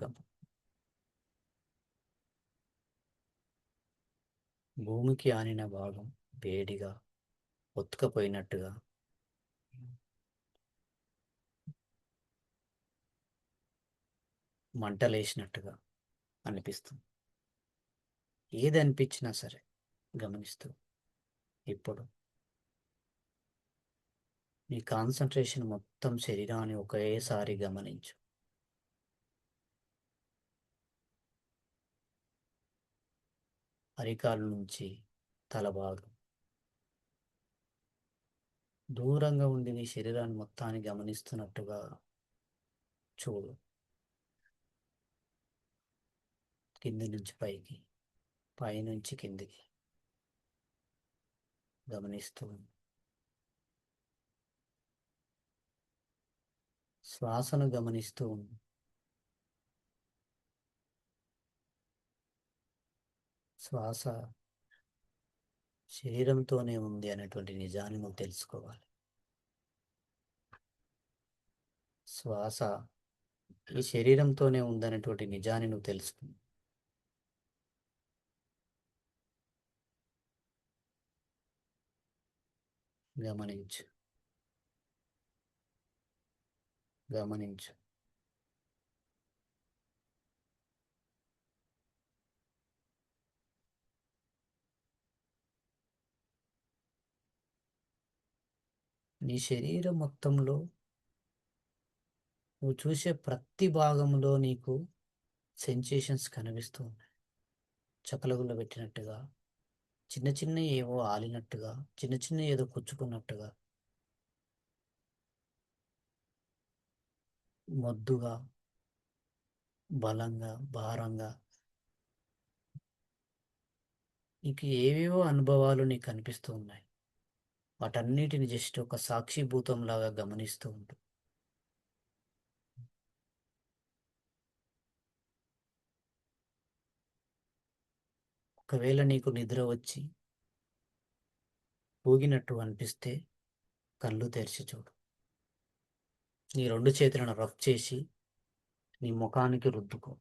భూమికి ఆనిన భాగం వేడిగా ఒత్తుకపోయినట్టుగా, మంటలేసినట్టుగా అనిపిస్తుంది. ఏది అనిపించినా సరే గమనిస్తూ ఇప్పుడు నీ కాన్సన్ట్రేషన్ మొత్తం శరీరాన్ని ఒకేసారి గమనించు. అరికాల నుంచి తల భాగం దూరంగా ఉండి నీ శరీరాన్ని మొత్తాన్ని గమనిస్తున్నట్టుగా చూడు. కింది నుంచి పైకి, పైనుంచి కిందికి గమనిస్తూ శ్వాసను గమనిస్తూ ఉండు. శ్వాస శరీరంతోనే ఉంది అనేటువంటి నిజాన్ని నువ్వు తెలుసుకోవాలి. శ్వాస ఈ శరీరంతోనే ఉందనేటువంటి నిజాన్ని నువ్వు తెలుసుకో. గమనించు. గమనించు. నీ శరీరం మొత్తంలో నువ్వు చూసే ప్రతి భాగంలో నీకు సెన్సేషన్స్ కనిపిస్తూ ఉన్నాయి. చకలగుల్ల పెట్టినట్టుగా, చిన్న చిన్న ఏవో ఆలినట్టుగా, చిన్న చిన్న ఏదో కుచ్చుకున్నట్టుగా, మొద్దుగా, బలంగా, భారంగా, నీకు ఏవేవో అనుభవాలు నీకు కనిపిస్తూ ఉన్నాయి. వాటన్నిటిని జస్ట్ ఒక సాక్షిభూతంలాగా గమనిస్తూ ఉంటు. ఒకవేళ నీకు నిద్ర వచ్చి ఊగినట్టు అనిపిస్తే కళ్ళు తెరిచి చూడు. నీ రెండు చేతులను రబ్ చేసి నీ ముఖానికి రుద్దుకో.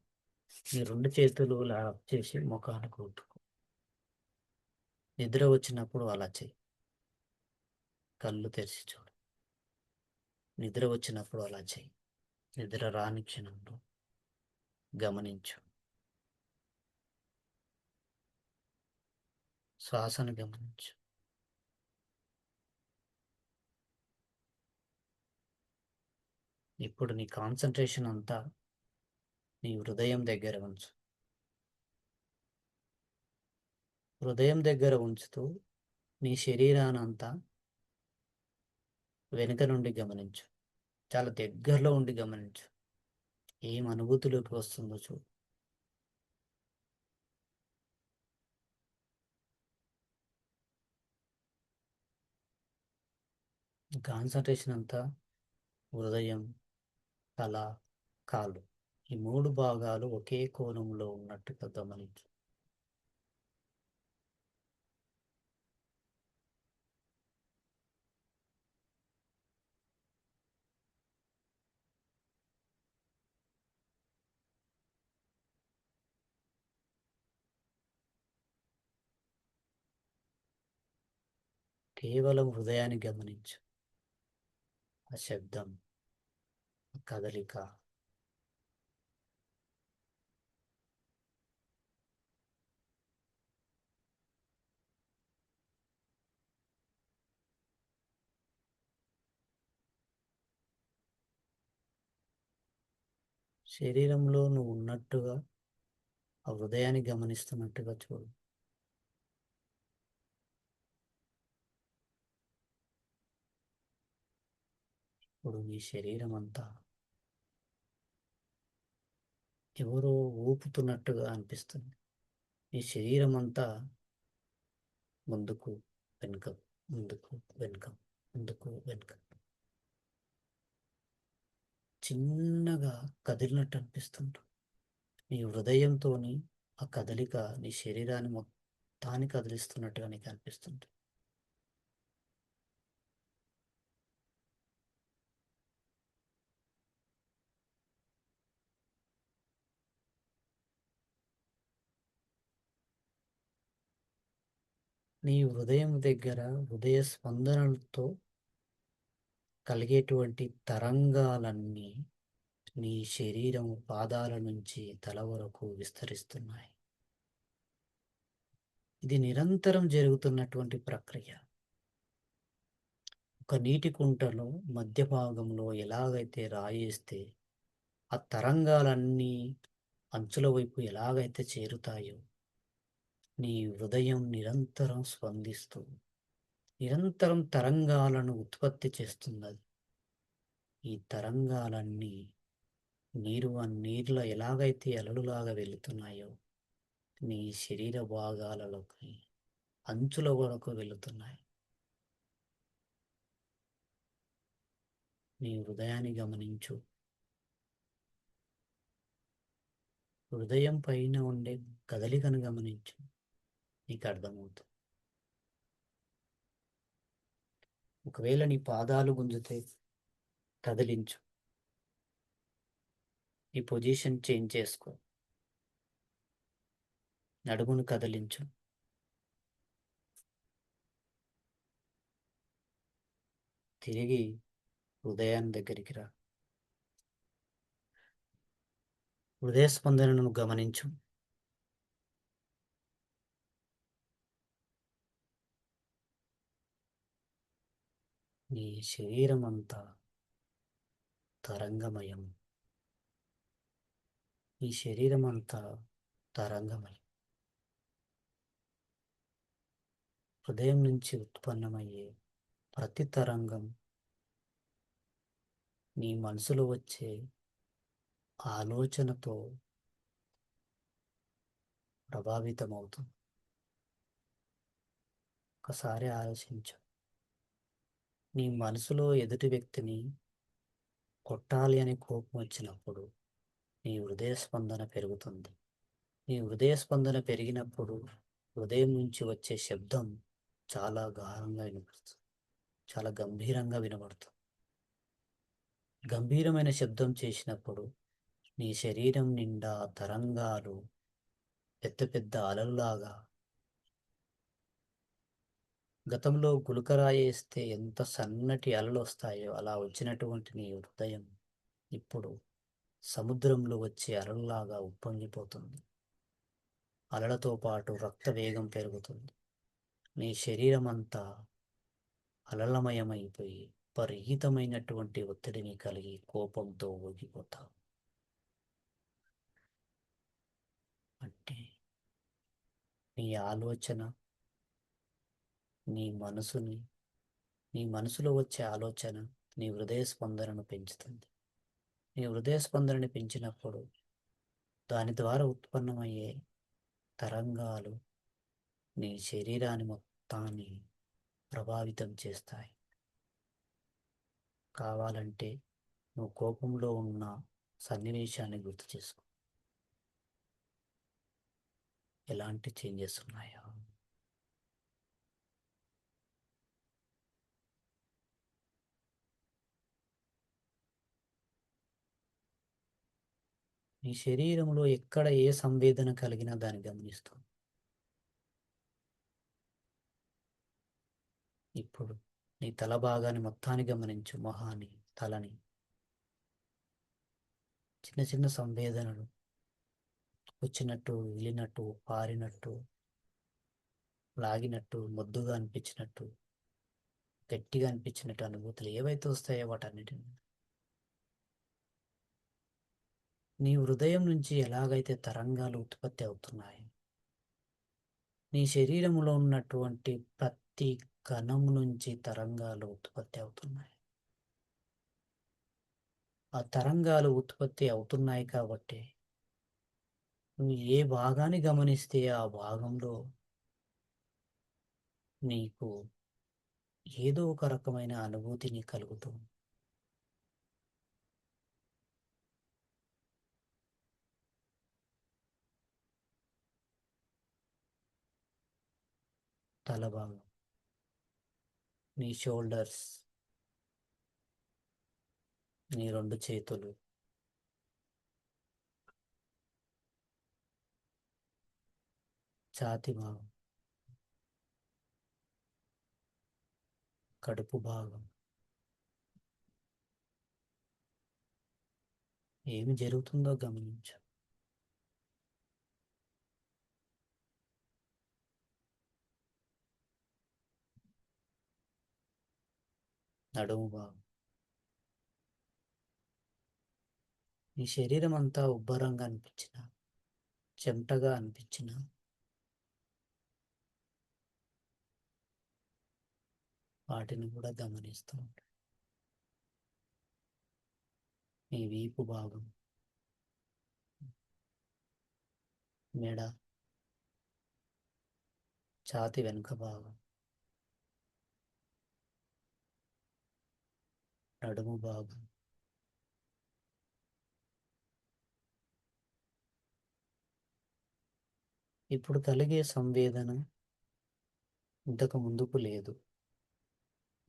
నీ రెండు చేతులు ఇలా రబ్ చేసి ముఖానికి రుద్దుకో. నిద్ర వచ్చినప్పుడు అలా చేయి. కళ్ళు తెరిచి చూడు. నిద్ర వచ్చినప్పుడు అలా చేయి. నిద్ర రాని క్షణంలో గమనించు. శ్వాసను గమనించు. ఇప్పుడు నీ కాన్సన్ట్రేషన్ అంతా నీ హృదయం దగ్గర ఉంచు. హృదయం దగ్గర ఉంచుతూ నీ శరీరానంతా వెనుక నుండి గమనించు. చాలా దగ్గరలో ఉండి గమనించు. ఏం అనుభూతిలోకి వస్తుందో చూడు. కాన్సన్ట్రేషన్ అంతా హృదయం, తల, కాళ్ళు, ఈ మూడు భాగాలు ఒకే కోణంలో ఉన్నట్టుగా గమనించు. కేవలం హృదయాన్ని గమనించు. ఆ శబ్దం, ఆ కదలిక, శరీరంలో నువ్వు ఉన్నట్టుగా ఆ హృదయాన్ని గమనిస్తున్నట్టుగా చూడు. ఇప్పుడు నీ శరీరం అంతా ఎవరో ఊపుతున్నట్టుగా అనిపిస్తుంది. నీ శరీరం అంతా ముందుకు, వెనుక, ముందుకు, వెనుక, ముందుకు, వెనుక చిన్నగా కదిలినట్టు అనిపిస్తుంది. నీ హృదయంతోని ఆ కదలిక నీ శరీరాన్ని మొత్తాన్ని కదిలిస్తున్నట్టుగా నీకు అనిపిస్తుంది. నీ హృదయం దగ్గర హృదయ స్పందనలతో కలిగేటువంటి తరంగాలన్నీ నీ శరీరం పాదాల నుంచి తల వరకు విస్తరిస్తున్నాయి. ఇది నిరంతరం జరుగుతున్నటువంటి ప్రక్రియ. ఒక నీటి కుంటలో మధ్య భాగంలో ఎలాగైతే రాయేస్తే ఆ తరంగాలన్నీ అంచుల వైపు ఎలాగైతే చేరుతాయో, నీ హృదయం నిరంతరం స్పందిస్తూ నిరంతరం తరంగాలను ఉత్పత్తి చేస్తున్నది. ఈ తరంగాలన్నీ నీరులో ఎలాగైతే అలలులాగా వెళుతున్నాయో నీ శరీర భాగాలలోకి అంచుల వరకు వెళుతున్నాయి. నీ హృదయాన్ని గమనించు. హృదయం పైన ఉండే కదలికను గమనించు. నీకు అర్థమవుతుంది. ఒకవేళ నీ పాదాలు గుంజితే కదిలించు. ఈ పొజిషన్ చేంజ్ చేసుకో. నడుమును కదిలించు. తిరిగి హృదయాన్ని దగ్గరికి రా. హృదయ స్పందనను గమనించు. నీ శరీరం అంతా తరంగమయం. నీ శరీరం అంతా తరంగమయం. హృదయం నుంచి ఉత్పన్నమయ్యే ప్రతి తరంగం నీ మనసులో వచ్చే ఆలోచనతో ప్రభావితమవుతుంది. ఒకసారి ఆలోచించు. నీ మనసులో ఎదుటి వ్యక్తిని కొట్టాలి అని కోపం వచ్చినప్పుడు నీ హృదయ స్పందన పెరుగుతుంది. నీ హృదయ స్పందన పెరిగినప్పుడు హృదయం నుంచి వచ్చే శబ్దం చాలా గాఢంగా వినపడుతుంది. చాలా గంభీరంగా వినబడుతుంది. గంభీరమైన శబ్దం చేసినప్పుడు నీ శరీరం నిండా తరంగాలు పెద్ద పెద్ద అలలులాగా, గతంలో గులకరాయేస్తే ఎంత సన్నటి అలలు వస్తాయో అలా వచ్చినటువంటి నీ హృదయం ఇప్పుడు సముద్రంలో వచ్చే అలల్లాగా ఉప్పొంగిపోతుంది. అలలతో పాటు రక్త వేగం పెరుగుతుంది. నీ శరీరం అంతా అలలమయమైపోయి విపరీతమైనటువంటి ఒత్తిడిని కలిగి కోపంతో ఊగిపోతావు. అంటే నీ ఆలోచన, నీ మనసుని నీ మనసులో వచ్చే ఆలోచన నీ హృదయ స్పందనను పెంచుతుంది. నీ హృదయ స్పందనని పెంచినప్పుడు దాని ద్వారా ఉత్పన్నమయ్యే తరంగాలు నీ శరీరాన్ని మొత్తాన్ని ప్రభావితం చేస్తాయి. కావాలంటే నువ్వు కోపంలో ఉన్న సన్నివేశాన్ని గుర్తు చేసుకో. ఎలాంటి చేంజెస్ ఉన్నాయో. నీ శరీరంలో ఎక్కడ ఏ సంవేదన కలిగినా దాన్ని గమనిస్తావు. ఇప్పుడు నీ తల భాగాన్ని మొత్తాన్ని గమనించు. మొహాన్ని, తలని. చిన్న చిన్న సంవేదనలు వచ్చినట్టు, వెళ్ళినట్టు, పారినట్టు, లాగినట్టు, మొద్దుగా అనిపించినట్టు, గట్టిగా అనిపించినట్టు అనుభూతులు ఏవైతే వస్తాయో వాటన్నిటిని నీ హృదయం నుంచి ఎలాగైతే తరంగాలు ఉత్పత్తి అవుతున్నాయి, నీ శరీరంలో ఉన్నటువంటి ప్రతి కణం నుంచి తరంగాలు ఉత్పత్తి అవుతున్నాయి. ఆ తరంగాలు ఉత్పత్తి అవుతున్నాయి కాబట్టి నువ్వు ఏ భాగాన్ని గమనిస్తే ఆ భాగంలో నీకు ఏదో ఒక రకమైన అనుభూతిని కలుగుతుంది. తల భాగం, నీ షోల్డర్స్, నీ రెండు చేతులు, ఛాతి భాగం, కడుపు భాగం. ఏమి జరుగుతుందో గమనించు. నడుము భాగం. నీ శరీరం అంతా ఉబ్బరంగా అనిపించిన, చెమటగా అనిపించిన వాటిని కూడా గమనిస్తూ ఉంటా. నీ వీపు భాగం, మెడ, ఛాతి వెనుక భాగం, నడుము భాగం. ఇప్పుడు కలిగే సంవేదన ఇంతకు ముందుకు లేదు,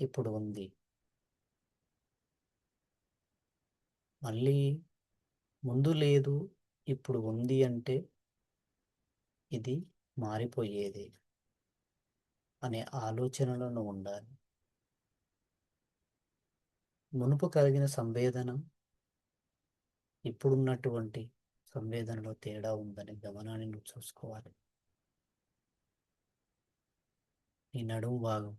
ఇప్పుడు ఉంది. మళ్ళీ ముందు లేదు, ఇప్పుడు ఉంది అంటే ఇది మారిపోయేది అనే ఆలోచనలను ఉండాలి. మునుపు కలిగిన సంవేదన ఇప్పుడున్నటువంటి సంవేదనలో తేడా ఉందని గమనాన్ని నువ్వు చూసుకోవాలి. నీ నడుము భాగం,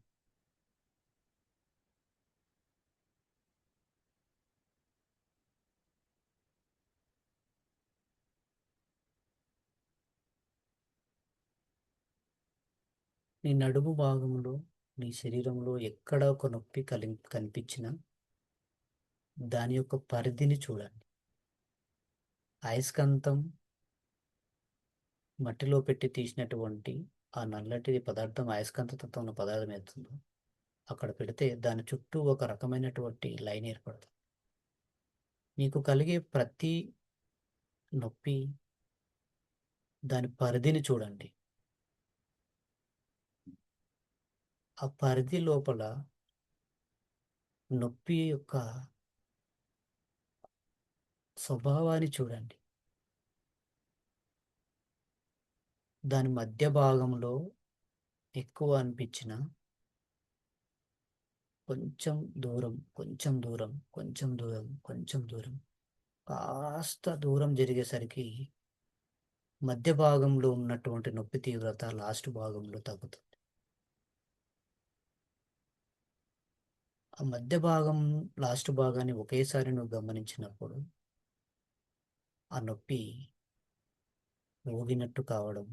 నీ నడుము భాగంలో, నీ శరీరంలో ఎక్కడ ఒక నొప్పి కనిపించినా దాని యొక్క పరిధిని చూడండి. అయస్కాంతం మట్టిలో పెట్టి తీసినటువంటి ఆ నల్లటి పదార్థం, అయస్కాంతత్వం ఉన్న పదార్థం ఏతుందో అక్కడ పెడితే దాని చుట్టూ ఒక రకమైనటువంటి లైన్ ఏర్పడుతుంది. నీకు కలిగే ప్రతి నొప్పి దాని పరిధిని చూడండి. ఆ పరిధి లోపల నొప్పి యొక్క స్వభావాన్ని చూడండి. దాని మధ్య భాగంలో ఎక్కువ అనిపించిన కొంచెం దూరం, కొంచెం దూరం, కొంచెం దూరం, కొంచెం దూరం, కాస్త దూరం జరిగేసరికి మధ్య భాగంలో ఉన్నటువంటి నొప్పి తీవ్రత లాస్ట్ భాగంలో తగ్గుతుంది. ఆ మధ్య భాగం, లాస్ట్ భాగాన్ని ఒకేసారి నువ్వు గమనించినప్పుడు ఆ నొప్పి ఊగినట్టు కావడం,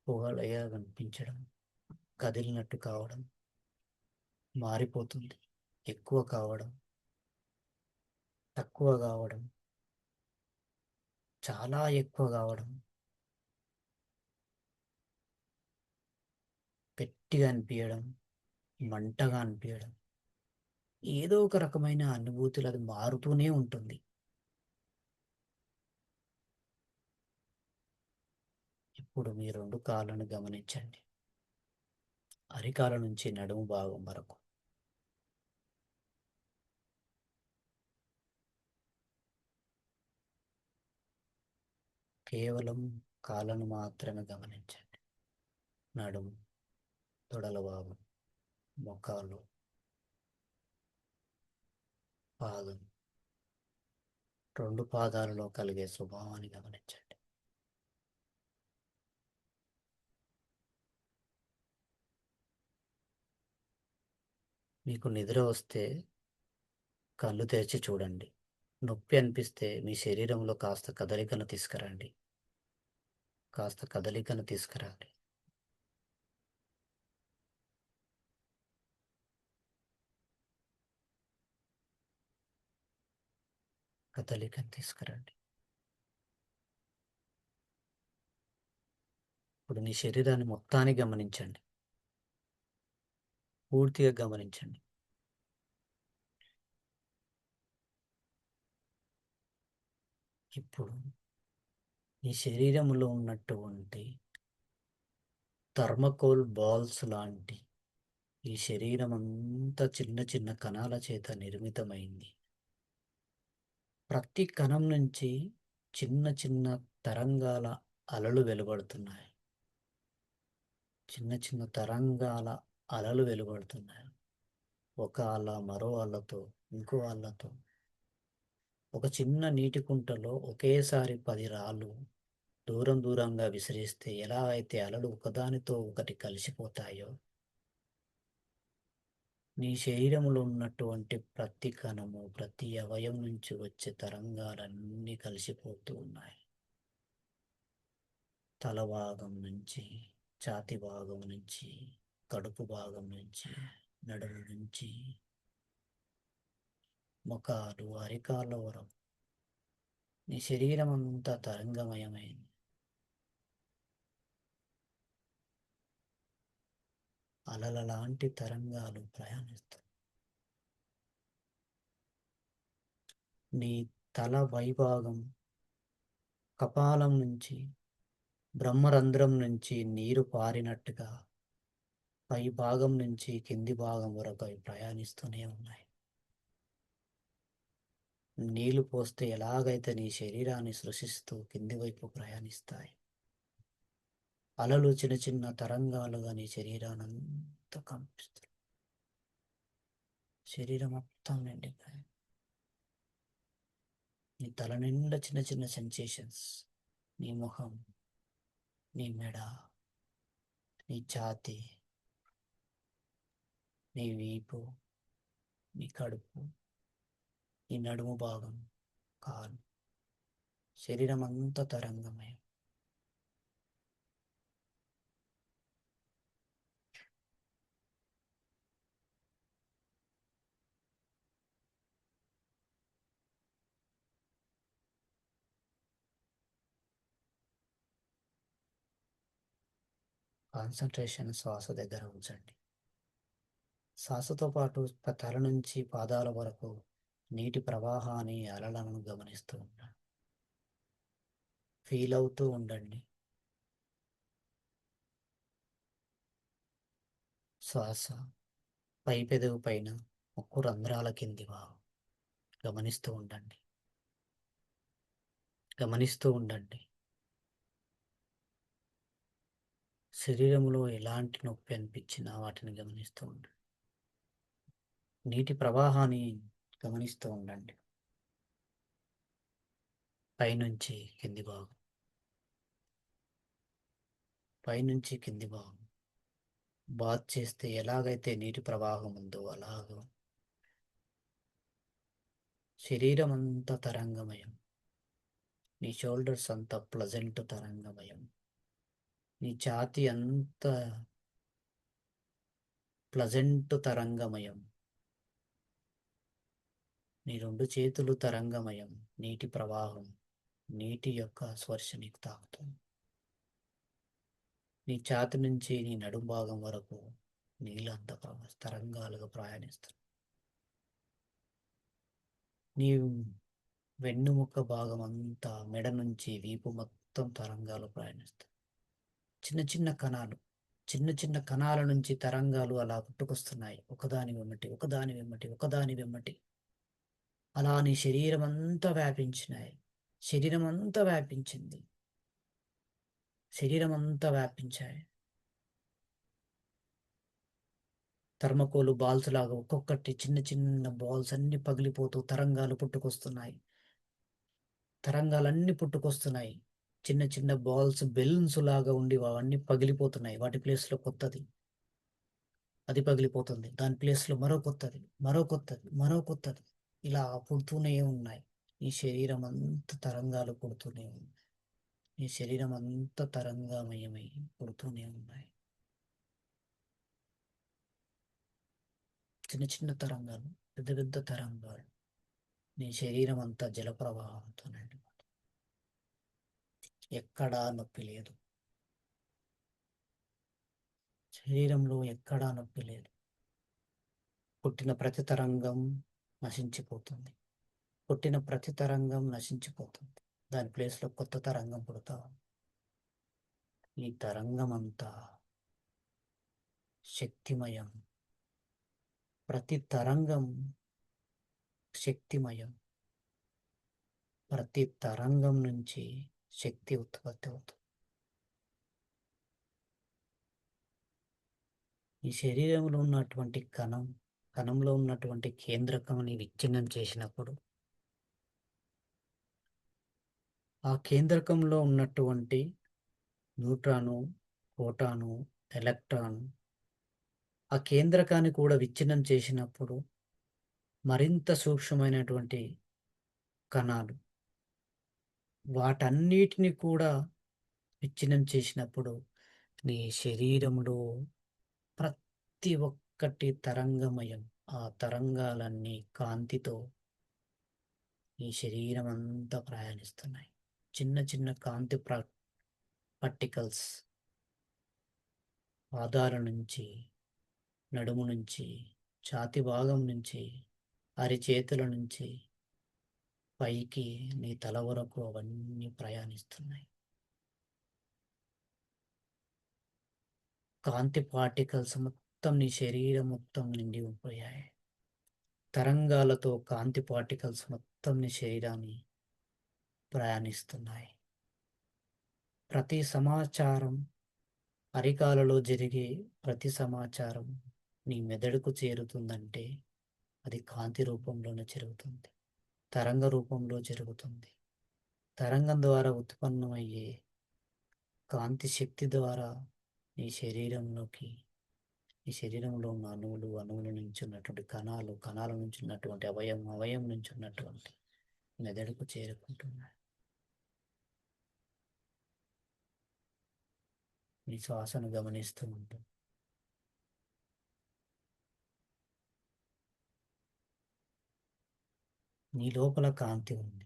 పొగలయ్యా కనిపించడం, కదిలినట్టు కావడం, మారిపోతుంది. ఎక్కువ కావడం, తక్కువ కావడం, చాలా ఎక్కువ కావడం, గట్టిగా అనిపించడం, మంటగా అనిపించడం, ఏదో ఒక రకమైన అనుభూతులు అది మారుతూనే ఉంటుంది. ఇప్పుడు మీ రెండు కాళ్ళను గమనించండి. అరికాల నుంచి నడుము భాగం వరకు. కేవలం కాళ్ళను మాత్రమే గమనించండి. నడుము, తొడల భాగం, మొక్కలు, పాదం, రెండు పాదాలలో కలిగే స్వభావాన్ని గమనించండి. మీకు నిద్ర వస్తే కళ్ళు తెరిచి చూడండి. నొప్పి అనిపిస్తే మీ శరీరంలో కాస్త కదలికను తీసుకురండి. కాస్త కదలికను తీసుకురండి. కదలికను తీసుకురండి. ఇప్పుడు నీ శరీరాన్ని మొత్తాన్ని గమనించండి. పూర్తిగా గమనించండి. ఇప్పుడు నీ శరీరంలో ఉన్నటువంటి థర్మకోల్ బాల్స్ లాంటి ఈ శరీరం అంతా చిన్న చిన్న కణాల చేత నిర్మితమైంది. ప్రతి కణం నుంచి చిన్న చిన్న తరంగాల అలలు వెలువడుతున్నాయి. చిన్న చిన్న తరంగాల అలలు వెలువడుతున్నాయి. ఒక అల మరో అలతో, ఇంకో అలతో, ఒక చిన్న నీటి కుంటలో ఒకేసారి 10 రాళ్ళు దూరం దూరంగా విసిరిస్తే ఎలా అయితే అలలు ఒకదానితో ఒకటి కలిసిపోతాయో, నీ శరీరంలో ఉన్నటువంటి ప్రతి కణము, ప్రతి అవయవం నుంచి వచ్చే తరంగాలన్నీ కలిసిపోతూ ఉన్నాయి. తల భాగం నుంచి, ఛాతి భాగం నుంచి, కడుపు భాగం నుంచి, నడుము నుంచి, ముఖాలు, అరికాళ్ళ వరకు నీ శరీరం అంతా తరంగమయమైంది. అలల లాంటి తరంగాలు ప్రయాణిస్తాయి. నీ తల వైభాగం, కపాలం నుంచి, బ్రహ్మరంధ్రం నుంచి నీరు పారినట్టుగా పై భాగం నుంచి కింది భాగం వరకు అవి ప్రయాణిస్తూనే ఉన్నాయి. నీళ్లు పోస్తే ఎలాగైతే నీ శరీరాన్ని సృశిస్తూ కింది వైపు ప్రయాణిస్తాయి, అలలు చిన్న చిన్న తరంగాలుగా నీ శరీరానంతా కంపిస్తాయి. శరీరం మొత్తం నిండిపోయి నీ తల నిండా చిన్న చిన్న సెన్సేషన్స్. నీ ముఖం, నీ మెడ, నీ ఛాతీ, నీ వీపు, నీ కడుపు, నీ నడుము భాగం, కాలు, శరీరం అంతా తరంగమయం. కాన్సన్ట్రేషన్ శ్వాస దగ్గర ఉంచండి. శ్వాసతో పాటు తల నుంచి పాదాల వరకు నీటి ప్రవాహాన్ని అలలను గమనిస్తూ ఉండండి. ఫీల్ అవుతూ ఉండండి. శ్వాస పై పెదవు పైన ముక్కు రంధ్రాల కింది భాగం గమనిస్తూ ఉండండి. గమనిస్తూ ఉండండి. శరీరంలో ఎలాంటి నొప్పి అనిపించినా వాటిని గమనిస్తూ ఉండండి. నీటి ప్రవాహాన్ని గమనిస్తూ ఉండండి. పైనుంచి కింది భాగం, పైనుంచి కింది భాగం. బాత్ చేస్తే ఎలాగైతే నీటి ప్రవాహం ఉందో అలాగ శరీరం అంతా తరంగమయం. నీ షోల్డర్స్ అంతా ప్లజెంట్ తరంగమయం. నీ ఛాతీ అంత ప్లజెంట్ తరంగమయం. నీ రెండు చేతులు తరంగమయం. నీటి ప్రవాహం, నీటి యొక్క స్పర్శ నీకు తాకుతుంది. నీ ఛాతి నుంచి నీ నడుం భాగం వరకు నీళ్ళంత తరంగాలుగా ప్రయాణిస్తుంది. నీ వెన్నుముక్క భాగం అంతా మెడ నుంచి వీపు మొత్తం తరంగాలు ప్రయాణిస్తాయి. చిన్న చిన్న కణాలు, చిన్న చిన్న కణాల నుంచి తరంగాలు అలా పుట్టుకొస్తున్నాయి. ఒకదాని వెమ్మటి ఒకదాని వెమ్మటి ఒకదాని వెమ్మటి అలా నీ శరీరం అంతా వ్యాపించినాయి. శరీరం అంతా వ్యాపించింది. శరీరం అంతా వ్యాపించాయి. థర్మకోలు బాల్స్ లాగా ఒక్కొక్కటి చిన్న చిన్న బాల్స్ అన్ని పగిలిపోతూ తరంగాలు పుట్టుకొస్తున్నాయి. తరంగాలన్నీ పుట్టుకొస్తున్నాయి. చిన్న చిన్న బాల్స్ బెలూన్స్ లాగా ఉండి అవన్నీ పగిలిపోతున్నాయి. వాటి ప్లేస్లో కొత్తది అది పగిలిపోతుంది. దాని ప్లేస్లో మరో కొత్తది, మరో కొత్తది, మరో కొత్తది ఇలా పుడుతూనే ఉన్నాయి. ఈ శరీరం అంతా తరంగాలు పుడుతూనే ఉంది. ఈ శరీరం అంతా తరంగమయమై పుడుతూనే ఉన్నాయి. చిన్న చిన్న తరంగాలు, పెద్ద పెద్ద తరంగాలు. నీ శరీరం అంతా జలప్రవాహంతో నిండి ఎక్కడా నొప్పి లేదు. శరీరంలో ఎక్కడా నొప్పి లేదు. పుట్టిన ప్రతి తరంగం నశించిపోతుంది. పుట్టిన ప్రతి తరంగం నశించిపోతుంది. దాని ప్లేస్లో కొత్త తరంగం పుడతా ఉంది. ఈ తరంగం అంతా శక్తిమయం. ప్రతి తరంగం శక్తిమయం. ప్రతి తరంగం నుంచి శక్తి ఉత్పత్తి అవుతుంది. ఈ శరీరంలో ఉన్నటువంటి కణంలో ఉన్నటువంటి కేంద్రకమని విచ్ఛిన్నం చేసినప్పుడు ఆ కేంద్రకంలో ఉన్నటువంటి న్యూట్రాను, ప్రోటాను, ఎలక్ట్రాను ఆ కేంద్రకాన్ని కూడా విచ్ఛిన్నం చేసినప్పుడు మరింత సూక్ష్మమైనటువంటి కణాలు వాటన్నిటిని కూడా విచ్ఛిన్నం చేసినప్పుడు నీ శరీరంలో ప్రతి ఒక్కటి తరంగమయం. ఆ తరంగాలన్నీ కాంతితో నీ శరీరం అంతా ప్రయాణిస్తున్నాయి. చిన్న చిన్న కాంతి పార్టికల్స్ పాదాల నుంచి, నడుము నుంచి, ఛాతి భాగం నుంచి, అరిచేతుల నుంచి పైకి నీ తల వరకు అవన్నీ ప్రయాణిస్తున్నాయి. కాంతి పార్టికల్స్ మొత్తం నీ శరీరం మొత్తం నిండి పోయాయి. తరంగాలతో కాంతి పార్టికల్స్ మొత్తం నీ శరీరాన్ని ప్రయాణిస్తున్నాయి. ప్రతి సమాచారం అరికాలలో జరిగే ప్రతి సమాచారం నీ మెదడుకు చేరుతుందంటే అది కాంతి రూపంలోనే జరుగుతుంది. తరంగ రూపంలో జరుగుతుంది. తరంగం ద్వారా ఉత్పన్నమయ్యే కాంతి శక్తి ద్వారా నీ శరీరంలోకి, ఈ శరీరంలో ఉన్న అణువులు, అణువుల నుంచి ఉన్నటువంటి కణాలు, కణాల నుంచి ఉన్నటువంటి అవయవం, అవయవం నుంచి ఉన్నటువంటి మెదడుకు చేరుకుంటున్నాయి. నీ శ్వాసను గమనిస్తూ ఉంటుంది. నీ లోపల కాంతి ఉంది.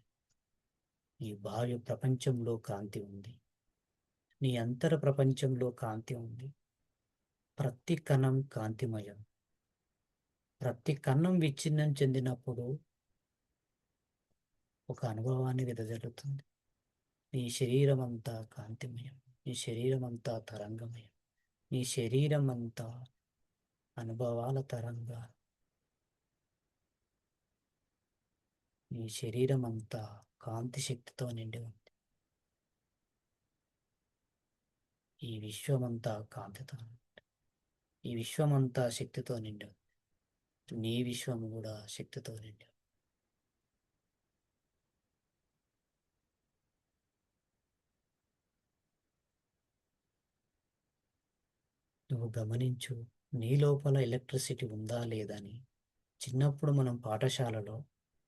నీ బాహ్య ప్రపంచంలో కాంతి ఉంది. నీ అంతర ప్రపంచంలో కాంతి ఉంది. ప్రతి కణం కాంతిమయం. ప్రతి కణం విచ్ఛిన్నం చెందినప్పుడు ఒక అనుభవాన్ని వెదజల్లుతుంది. నీ శరీరం అంతా కాంతిమయం. నీ శరీరం అంతా తరంగమయం. నీ శరీరం అంతా అనుభవాల తరంగా. నీ శరీరం అంతా కాంతి శక్తితో నిండి ఉంది. ఈ విశ్వమంతా కాంతితో, ఈ విశ్వమంతా శక్తితో నిండి ఉంది. నీ విశ్వం కూడా శక్తితో నిండి ఉంది. నువ్వు గమనించు, నీ లోపల ఎలక్ట్రిసిటీ ఉందా లేదని. చిన్నప్పుడు మనం పాఠశాలలో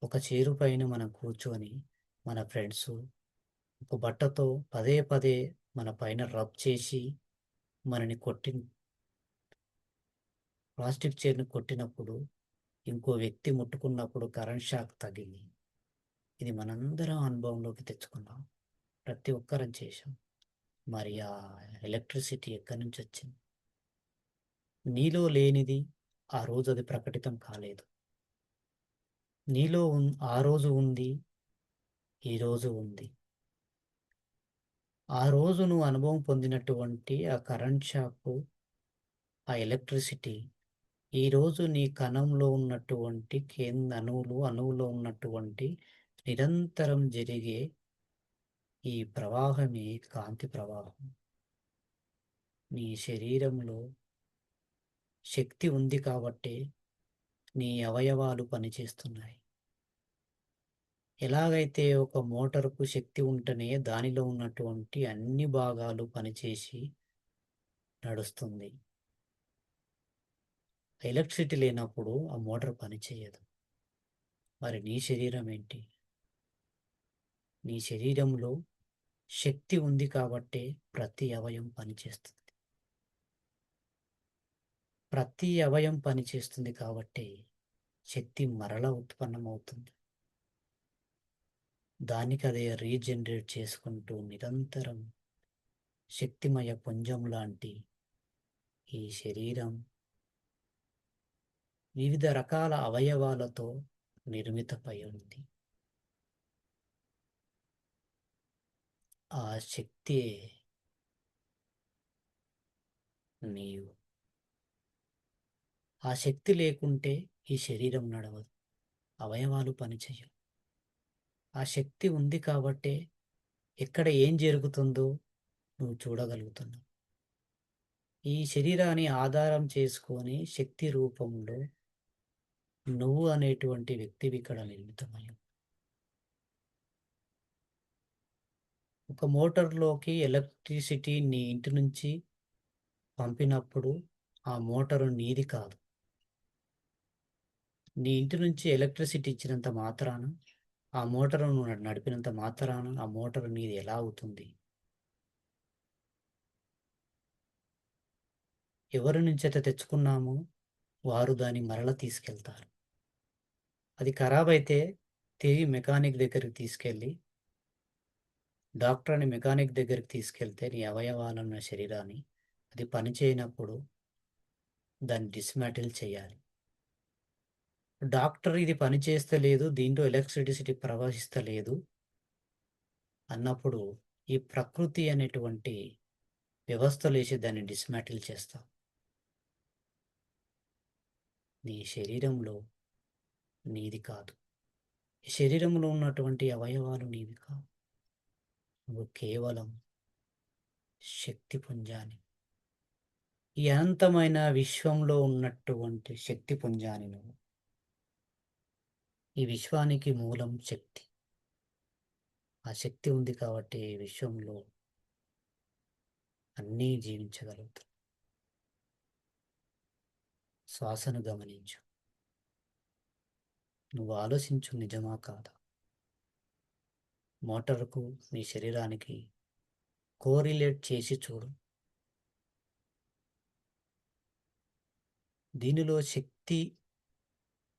ఒక చైరు పైన మనం కూర్చొని మన ఫ్రెండ్స్ ఒక బట్టతో పదే పదే మన పైన రబ్ చేసి మనని కొట్టి, ప్లాస్టిక్ చైర్ని కొట్టినప్పుడు ఇంకో వ్యక్తి ముట్టుకున్నప్పుడు కరెంట్ షాక్ తగిలి, ఇది మనందరం అనుభవంలోకి తెచ్చుకున్నాం. ప్రతి ఒక్కరం చేశాం. మరి ఆ ఎలక్ట్రిసిటీ ఎక్కడి నుంచి వచ్చింది? నీలో లేనిది ఆ రోజు అది ప్రకటితం కాలేదు. నీలో ఆ రోజు ఉంది, ఈ రోజు ఉంది. ఆ రోజు నువ్వు అనుభవం పొందినటువంటి ఆ కరెంట్ షాక్, ఆ ఎలక్ట్రిసిటీ ఈరోజు నీ కణంలో ఉన్నటువంటి కేంద్ర అణువులు, అణువులో ఉన్నటువంటి నిరంతరం జరిగే ఈ ప్రవాహమే కాంతి ప్రవాహం. నీ శరీరంలో శక్తి ఉంది కాబట్టి నీ అవయవాలు పనిచేస్తున్నాయి. ఎలాగైతే ఒక మోటార్కు శక్తి ఉంటేనే దానిలో ఉన్నటువంటి అన్ని భాగాలు పనిచేసి నడుస్తుంది. ఎలక్ట్రిసిటీ లేనప్పుడు ఆ మోటార్ పనిచేయదు. మరి నీ శరీరం ఏంటి? నీ శరీరంలో శక్తి ఉంది కాబట్టి ప్రతి అవయవం పనిచేస్తుంది. ప్రతి అవయవం పనిచేస్తుంది కాబట్టి శక్తి మరలా ఉత్పన్నమవుతుంది. దానికి అదే రీజనరేట్ చేసుకుంటూ నిరంతరం శక్తిమయ పుంజం లాంటి ఈ శరీరం వివిధ రకాల అవయవాలతో నిర్మితమై ఉంది. ఆ శక్తి నీవు. ఆ శక్తి లేకుంటే ఈ శరీరం నడవదు, అవయవాలు పనిచేయవు. ఆ శక్తి ఉంది కాబట్టే ఎక్కడ ఏం జరుగుతుందో నువ్వు చూడగలుగుతున్నావు. ఈ శరీరాన్ని ఆధారం చేసుకొని శక్తి రూపంలో నువ్వు అనేటువంటి వ్యక్తివి ఇక్కడ నిర్మితమయ్యావు. ఒక మోటార్లోకి ఎలక్ట్రిసిటీ నీ ఇంటి నుంచి పంపినప్పుడు ఆ మోటారు నీది కాదు. నీ ఇంటి నుంచి ఎలక్ట్రిసిటీ ఇచ్చినంత మాత్రాన, ఆ మోటారు నడిపినంత మాత్రాన ఆ మోటారు నీది ఎలా అవుతుంది? ఎవరి నుంచి అయితే తెచ్చుకున్నామో వారు దాన్ని మరల తీసుకెళ్తారు. అది ఖరాబ్ అయితే తిరిగి మెకానిక్ దగ్గరికి తీసుకెళ్ళి, డాక్టర్ అని మెకానిక్ దగ్గరికి తీసుకెళ్తే నీ అవయవాలన్న శరీరాన్ని అది పనిచేయనప్పుడు దాన్ని డిస్మాటిల్ చేయాలి. డాక్టర్ ఇది పని చేస్తలేదు, దీంట్లో ఎలక్ట్రిసిటీ ప్రవహిస్తలేదు అన్నప్పుడు ఈ ప్రకృతి అనేటువంటి వ్యవస్థలు వేసి దాన్ని డిస్మాటిల్ చేస్తాం. నీ శరీరంలో నీది కాదు. ఈ శరీరంలో ఉన్నటువంటి అవయవాలు నీవి కావు. నువ్వు కేవలం శక్తి పుంజాని. ఈ అనంతమైన విశ్వంలో ఉన్నటువంటి శక్తి పుంజాని నువ్వు. ఈ విశ్వానికి మూలం శక్తి. ఆ శక్తి ఉంది కాబట్టి ఈ విశ్వంలో అన్నీ జీవించగలుగుతాయి. శ్వాసను గమనించు. నువ్వు ఆలోచించు, నిజమా కాదా? మోటార్కు నీ శరీరానికి కోరిలేట్ చేసి చూడు. దీనిలో శక్తి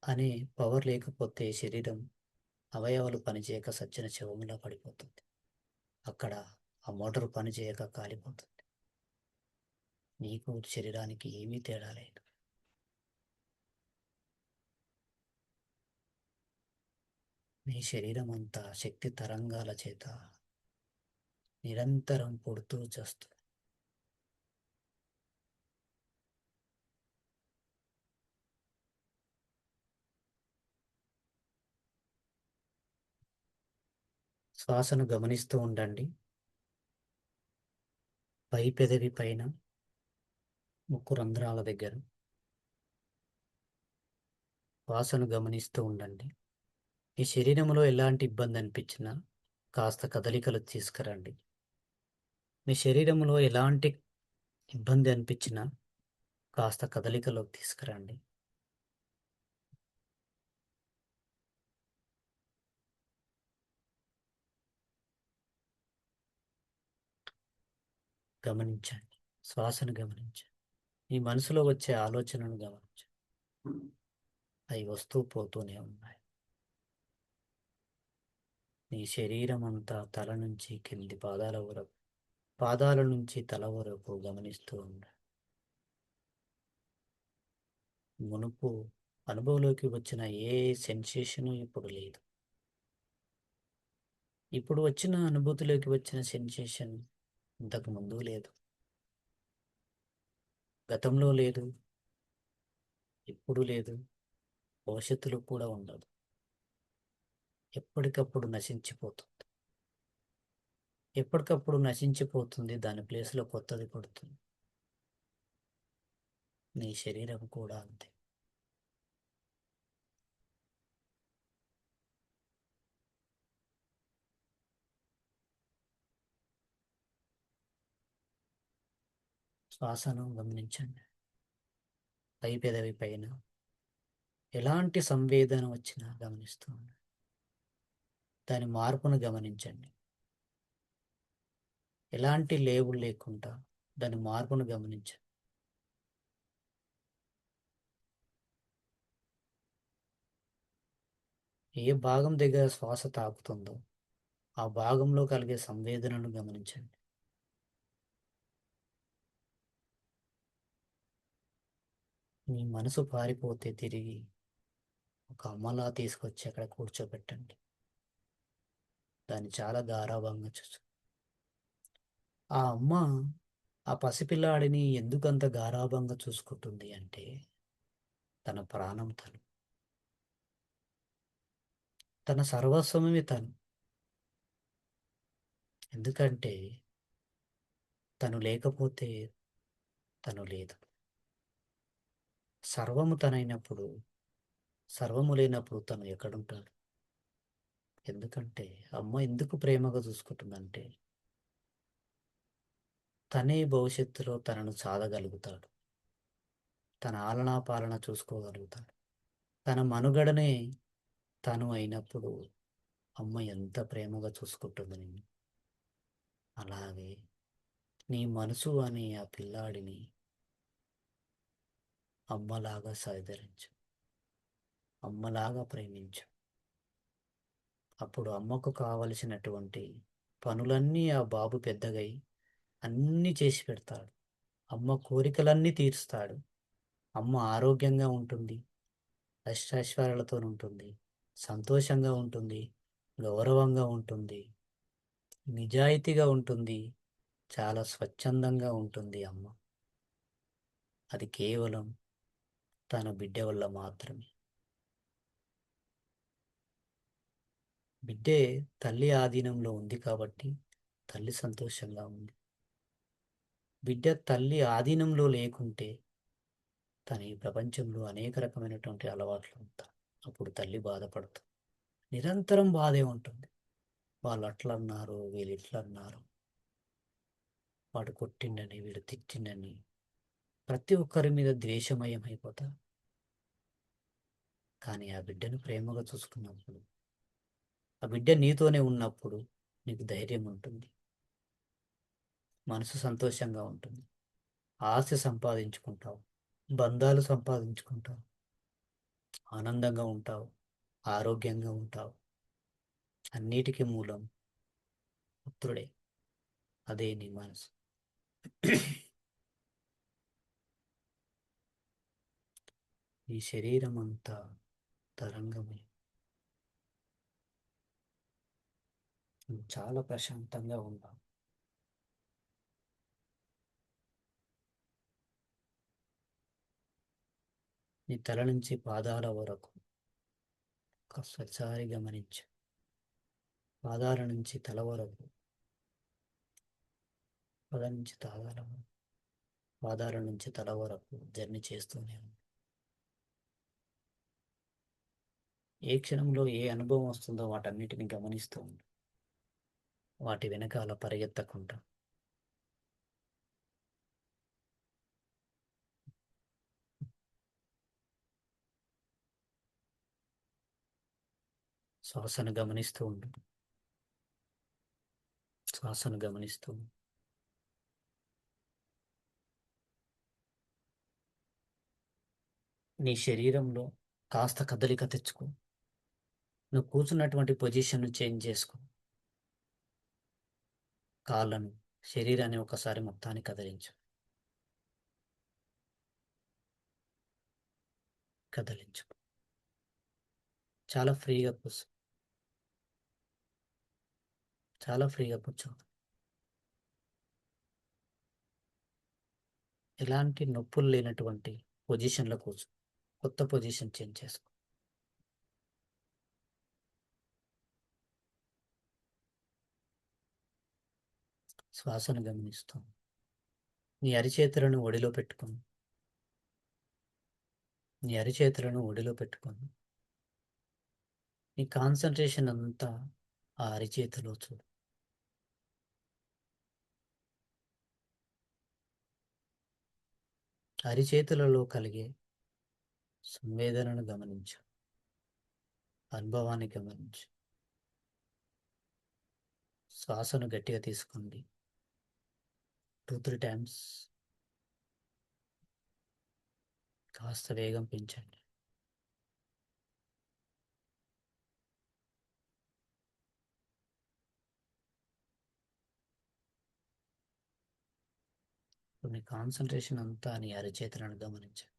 అనే పవర్ లేకపోతే శరీరం అవయవాలు పనిచేయక సచ్చిన శవంలా పడిపోతుంది. అక్కడ ఆ మోటార్ పనిచేయక కాలిపోతుంది. నీకు శరీరానికి ఏమీ తేడా లేదు. నీ శరీరం అంతా శక్తి తరంగాల చేత నిరంతరం పుడుతూ చేస్తుంది. శ్వాసను గమనిస్తూ ఉండండి. పై పెదవి పైన ముక్కు రంధ్రాల దగ్గర శ్వాసను గమనిస్తూ ఉండండి. ఈ శరీరంలో ఎలాంటి ఇబ్బంది అనిపించినా కాస్త కదలికలు తీసుకురండి. మీ శరీరంలో ఎలాంటి ఇబ్బంది అనిపించినా కాస్త కదలికలోకి తీసుకురండి. గమనించండి. శ్వాసను గమనించండి. మీ మనసులో వచ్చే ఆలోచనను గమనించండి. అవి వస్తూ పోతూనే ఉన్నాయి. నీ శరీరం అంతా తల నుంచి కింది పాదాల వరకు, పాదాల నుంచి తల వరకు గమనిస్తూ ఉండండి. మునుపు అనుభవంలోకి వచ్చిన ఏ సెన్సేషను ఇప్పుడు లేదు. ఇప్పుడు వచ్చిన అనుభూతిలోకి వచ్చిన సెన్సేషన్ ఇంతకు ముందు లేదు, గతంలో లేదు, ఇప్పుడు లేదు, భవిష్యత్తులో కూడా ఉండదు. ఎప్పటికప్పుడు నశించిపోతుంది. ఎప్పటికప్పుడు నశించిపోతుంది, దాని ప్లేస్లో కొత్తది పుడుతుంది. నీ శరీరం కూడా అంతే. శ్వాసను గమనించండి. పై పెదవి పైన ఎలాంటి సంవేదన వచ్చినా గమనిస్తూ ఉండండి. దాని మార్పును గమనించండి. ఎలాంటి లేబుల్ లేకుండా దాని మార్పును గమనించండి. ఏ భాగం దగ్గర శ్వాస తాకుతుందో ఆ భాగంలో కలిగే సంవేదనను గమనించండి. మీ మనసు పారిపోతే తిరిగి ఒక అమ్మలా తీసుకొచ్చి అక్కడ కూర్చోబెట్టండి. దాన్ని చాలా గారాబంగా చూసు. ఆ అమ్మ ఆ పసిపిల్లాడిని ఎందుకంత గారాబంగా చూసుకుంటుంది అంటే తన ప్రాణం తను, తన సర్వస్వమే తను. ఎందుకంటే తను లేకపోతే తను లేదు. సర్వము తనైనప్పుడు, సర్వము లేనప్పుడు తను ఎక్కడుంటాడు? ఎందుకంటే అమ్మ ఎందుకు ప్రేమగా చూసుకుంటుందంటే తనే భవిష్యత్తులో తనను సాధగలుగుతాడు. తన ఆలనా పాలన చూసుకోగలుగుతాడు. తన మనుగడనే తను అయినప్పుడు అమ్మ ఎంత ప్రేమగా చూసుకుంటుంది నిన్ను. అలాగే నీ మనసు అనే ఆ పిల్లాడిని అమ్మలాగా సహకరించు, అమ్మలాగా ప్రేమించు. అప్పుడు అమ్మకు కావలసినటువంటి పనులన్నీ ఆ బాబు పెద్దగై అన్నీ చేసి పెడతాడు. అమ్మ కోరికలన్నీ తీరుస్తాడు. అమ్మ ఆరోగ్యంగా ఉంటుంది, అష్టైశ్వర్యాలతో ఉంటుంది, సంతోషంగా ఉంటుంది, గౌరవంగా ఉంటుంది, నిజాయితీగా ఉంటుంది, చాలా స్వచ్ఛందంగా ఉంటుంది అమ్మ. అది కేవలం తన బిడ్డ వల్ల మాత్రమే. బిడ్డే తల్లి ఆధీనంలో ఉంది కాబట్టి తల్లి సంతోషంగా ఉంది. బిడ్డ తల్లి ఆధీనంలో లేకుంటే తన ఈ ప్రపంచంలో అనేక రకమైనటువంటి అలవాట్లు ఉంటాయి. అప్పుడు తల్లి బాధపడుతుంది. నిరంతరం బాధే ఉంటుంది. వాళ్ళు అట్లా అన్నారు, వీళ్ళు ఇట్లా అన్నారు, వాడు కొట్టిండని, వీడు తిట్టిండని, ప్రతి ఒక్కరి మీద ద్వేషమయం అయిపోతా. కానీ ఆ బిడ్డను ప్రేమగా చూసుకున్నప్పుడు, ఆ బిడ్డ నీతోనే ఉన్నప్పుడు నీకు ధైర్యం ఉంటుంది, మనసు సంతోషంగా ఉంటుంది, ఆశ సంపాదించుకుంటావు, బంధాలు సంపాదించుకుంటావు, ఆనందంగా ఉంటావు, ఆరోగ్యంగా ఉంటావు. అన్నిటికీ మూలం పుత్రుడే. అదే నీ మనసు. ఈ శరీరం అంతా తరంగమే. నువ్వు చాలా ప్రశాంతంగా ఉన్నావు. నీ తల నుంచి పాదాల వరకు ఒక్కసారి గమనించు. పాదాల నుంచి తల వరకు, పద నుంచి పాదాల వరకు, పాదాల నుంచి తల వరకు జర్నీ చేస్తూనే ఉంది. ఏ క్షణంలో ఏ అనుభవం వస్తుందో వాటన్నిటిని గమనిస్తూ ఉండు. వాటి వెనకాల పరిగెత్తకుండా శ్వాసను గమనిస్తూ ఉండు. శ్వాసను గమనిస్తూ ఉండు. నీ శరీరంలో కాస్త కదలిక తెచ్చుకో. నువ్వు కూర్చున్నటువంటి పొజిషన్ చేంజ్ చేసుకో. కాళ్ళను, శరీరాన్ని ఒకసారి మొత్తాన్ని కదిలించు. కదిలించు. చాలా ఫ్రీగా కూర్చో. చాలా ఫ్రీగా కూర్చో. ఎలాంటి నొప్పులు లేనటువంటి పొజిషన్లో కూర్చో. కొత్త పొజిషన్ చేంజ్ చేసుకో. శ్వాసను గమనిస్తూ నీ అరిచేతులను ఒడిలో పెట్టుకొని, నీ అరిచేతులను ఒడిలో పెట్టుకొని నీ కాన్సన్ట్రేషన్ అంతా ఆ అరిచేతిలో చూడు. అరిచేతులలో కలిగే సంవేదనను గమనించు. అనుభవాన్ని గమనించు. శ్వాసను గట్టిగా తీసుకోండి. 2-3 టైమ్స్. కాస్త వేగం పెంచండి. ఇప్పుడు నీ కాన్సన్ట్రేషన్ అంతా నీ అరిచేతులను గమనించండి.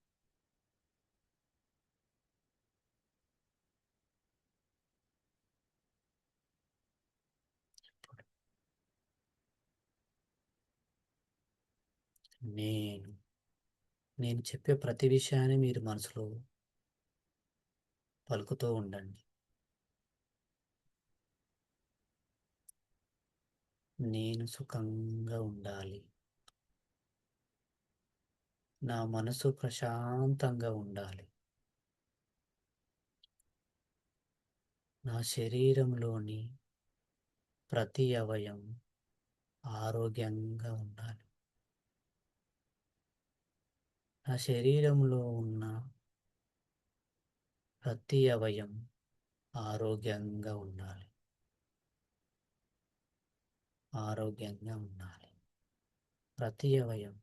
నేను నేను చెప్పే ప్రతి విషయాన్ని మీరు మనసులో పలుకుతూ ఉండండి. నేను సుఖంగా ఉండాలి. నా మనసు ప్రశాంతంగా ఉండాలి. నా శరీరంలోని ప్రతి అవయం ఆరోగ్యంగా ఉండాలి. నా శరీరంలో ఉన్న ప్రతి అవయం ఆరోగ్యంగా ఉండాలి. ఆరోగ్యంగా ఉండాలి. ప్రతి అవయం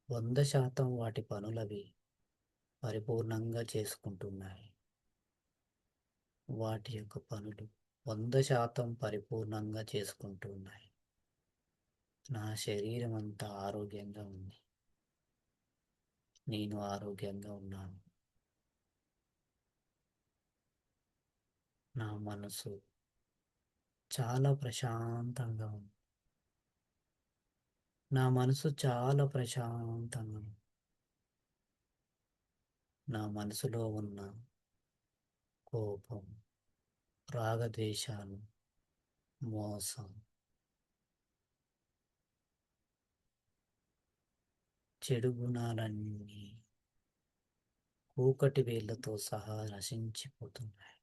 100% వాటి పనులవి పరిపూర్ణంగా చేసుకుంటున్నాయి. వాటి యొక్క పనులు 100% పరిపూర్ణంగా చేసుకుంటున్నాయి. నా శరీరం అంతా ఆరోగ్యంగా ఉంది. నేను ఆరోగ్యంగా ఉన్నాను. నా మనసు చాలా ప్రశాంతంగా ఉంది. నా మనసు చాలా ప్రశాంతంగా ఉంది. నా మనసులో ఉన్న కోపం, రాగద్వేషాలు, మోసం, చెడు గుణాలన్నీ కూకటి వేళ్ళతో సహా నశించిపోతున్నాయి.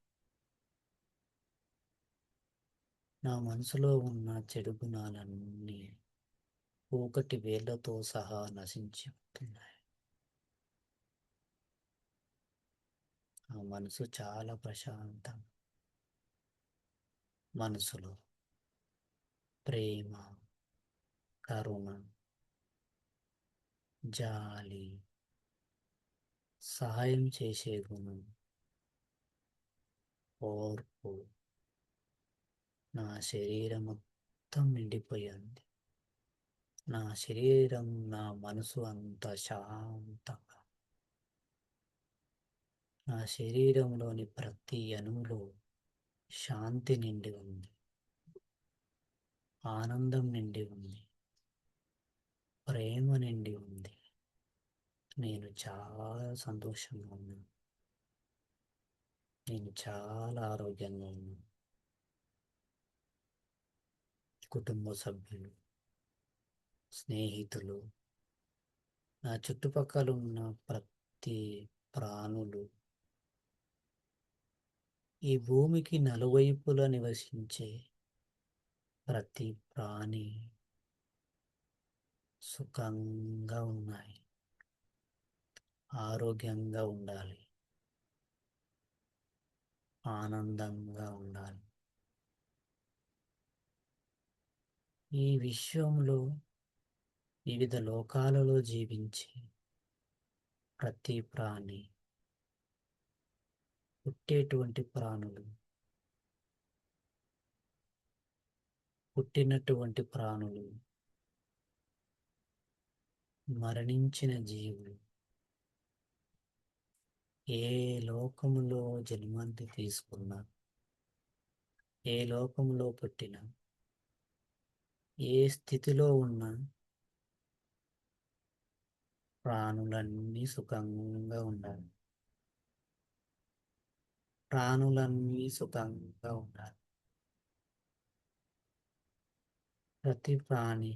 నా మనసులో ఉన్న చెడు గుణాలన్నీ ఒకటి వేళ్లతో సహా నశించిపోతున్నాయి. ఆ మనసు చాలా ప్రశాంతం. మనసులో ప్రేమ, కరుణ, జాలి, సహాయం చేసే గుణం, ఓర్పు నా శరీరం మొత్తం నిండిపోయింది. నా శరీరం, నా మనసు అంత శాంతంగా, నా శరీరంలోని ప్రతి అణువులో శాంతి నిండి ఉంది, ఆనందం నిండి ఉంది, ప్రేమ నిండి ఉంది. నేను చాలా సంతోషంగా ఉన్నాను. నేను చాలా ఆరోగ్యంగా ఉన్నాను. కుటుంబ సభ్యులు, స్నేహితులు, నా చుట్టుపక్కల ఉన్న ప్రతి ప్రాణులు, ఈ భూమికి నలువైపులా నివసించే ప్రతి ప్రాణి సుఖంగా ఉన్నాయి, ఆరోగ్యంగా ఉండాలి, ఆనందంగా ఉండాలి. ఈ విశ్వంలో వివిధ లోకాలలో జీవించి ప్రతి ప్రాణి, పుట్టేటువంటి ప్రాణులు, పుట్టినటువంటి ప్రాణులు, మరణించిన జీవులు, ఏ లోకములో జన్మాంతి తీసుకున్నా, ఏ లోకంలో పుట్టినా, ఏ స్థితిలో ఉన్న ప్రాణులన్నీ సుఖంగా ఉండాలి. ప్రాణులన్నీ సుఖంగా ఉండాలి. ప్రతి ప్రాణి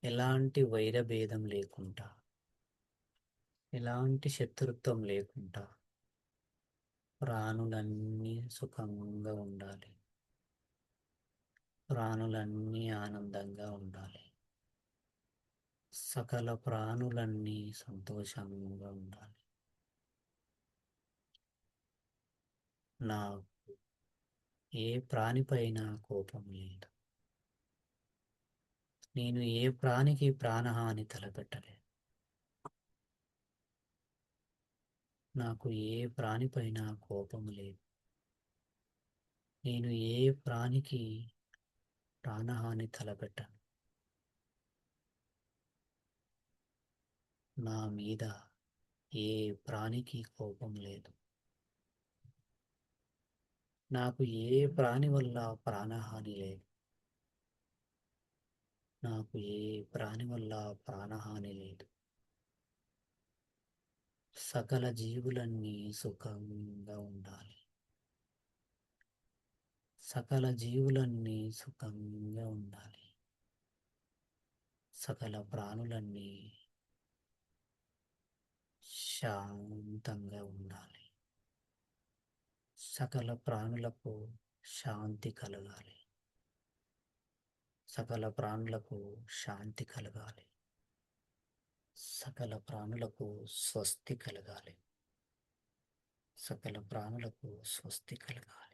ఎలాంటి వైరభేదం లేకుండా, ఎలాంటి శత్రుత్వం లేకుండా ప్రాణులన్నీ సుఖంగా ఉండాలి. ప్రాణులన్నీ ఆనందంగా ఉండాలి. సకల ప్రాణులన్నీ సంతోషంగా ఉండాలి. నాకు ఏ ప్రాణిపైన కోపం లేదు. నేను ఏ ప్రాణికి ప్రాణహాని తలపెట్టలేదు. నాకు ఏ ప్రాణిపైన కోపం లేదు. నేను ఏ ప్రాణికి ప్రాణహాని తలపెట్టను. నా మీద ఏ ప్రాణికి కోపం లేదు. నాకు ఏ ప్రాణి వల్ల ప్రాణహాని లేదు. నాకు ఏ ప్రాణి వల్ల ప్రాణహాని లేదు. సకల జీవులన్నీ సుఖంగా ఉండాలి. సకల జీవులన్నీ సుఖంగా ఉండాలి. సకల ప్రాణులన్నీ శాంతంగా ఉండాలి. సకల ప్రాణులకు శాంతి కలగాలి. సకల ప్రాణులకు శాంతి కలగాలి. సకల ప్రాణులకు స్వస్తి కలగాలి. సకల ప్రాణులకు స్వస్తి కలగాలి.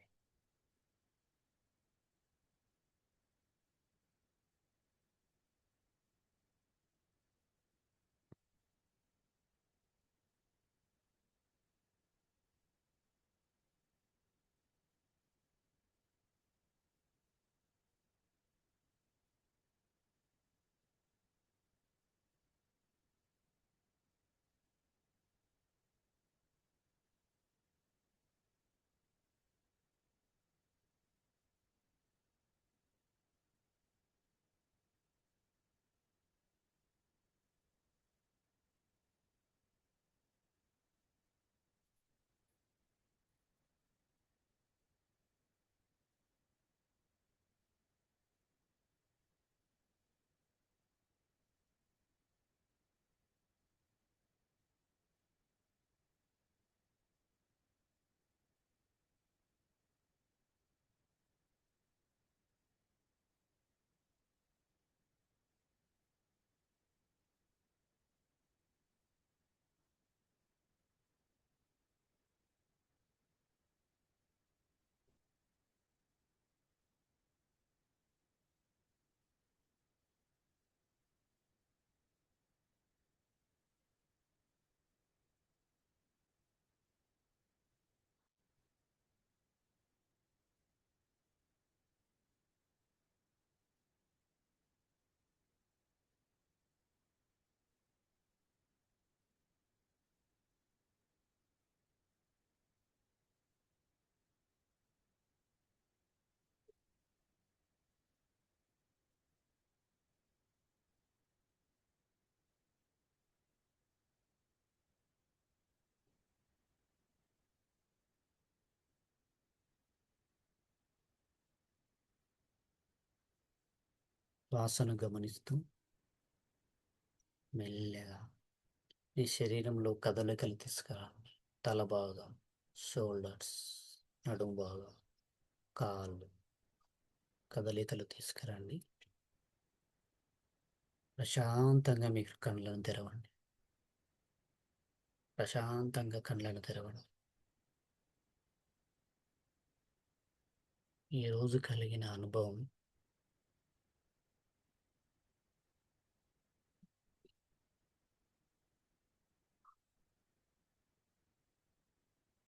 శ్వాసను గమనిస్తూ మెల్లగా ఈ శరీరంలో కదలికలు తీసుకురండి. తల భాగం, షోల్డర్స్, నడుము భాగం, కాళ్ళు కదలికలు తీసుకురండి. ప్రశాంతంగా మీకు కళ్ళను తెరవండి. ప్రశాంతంగా కళ్ళను తెరవండి. ఈరోజు కలిగిన అనుభవం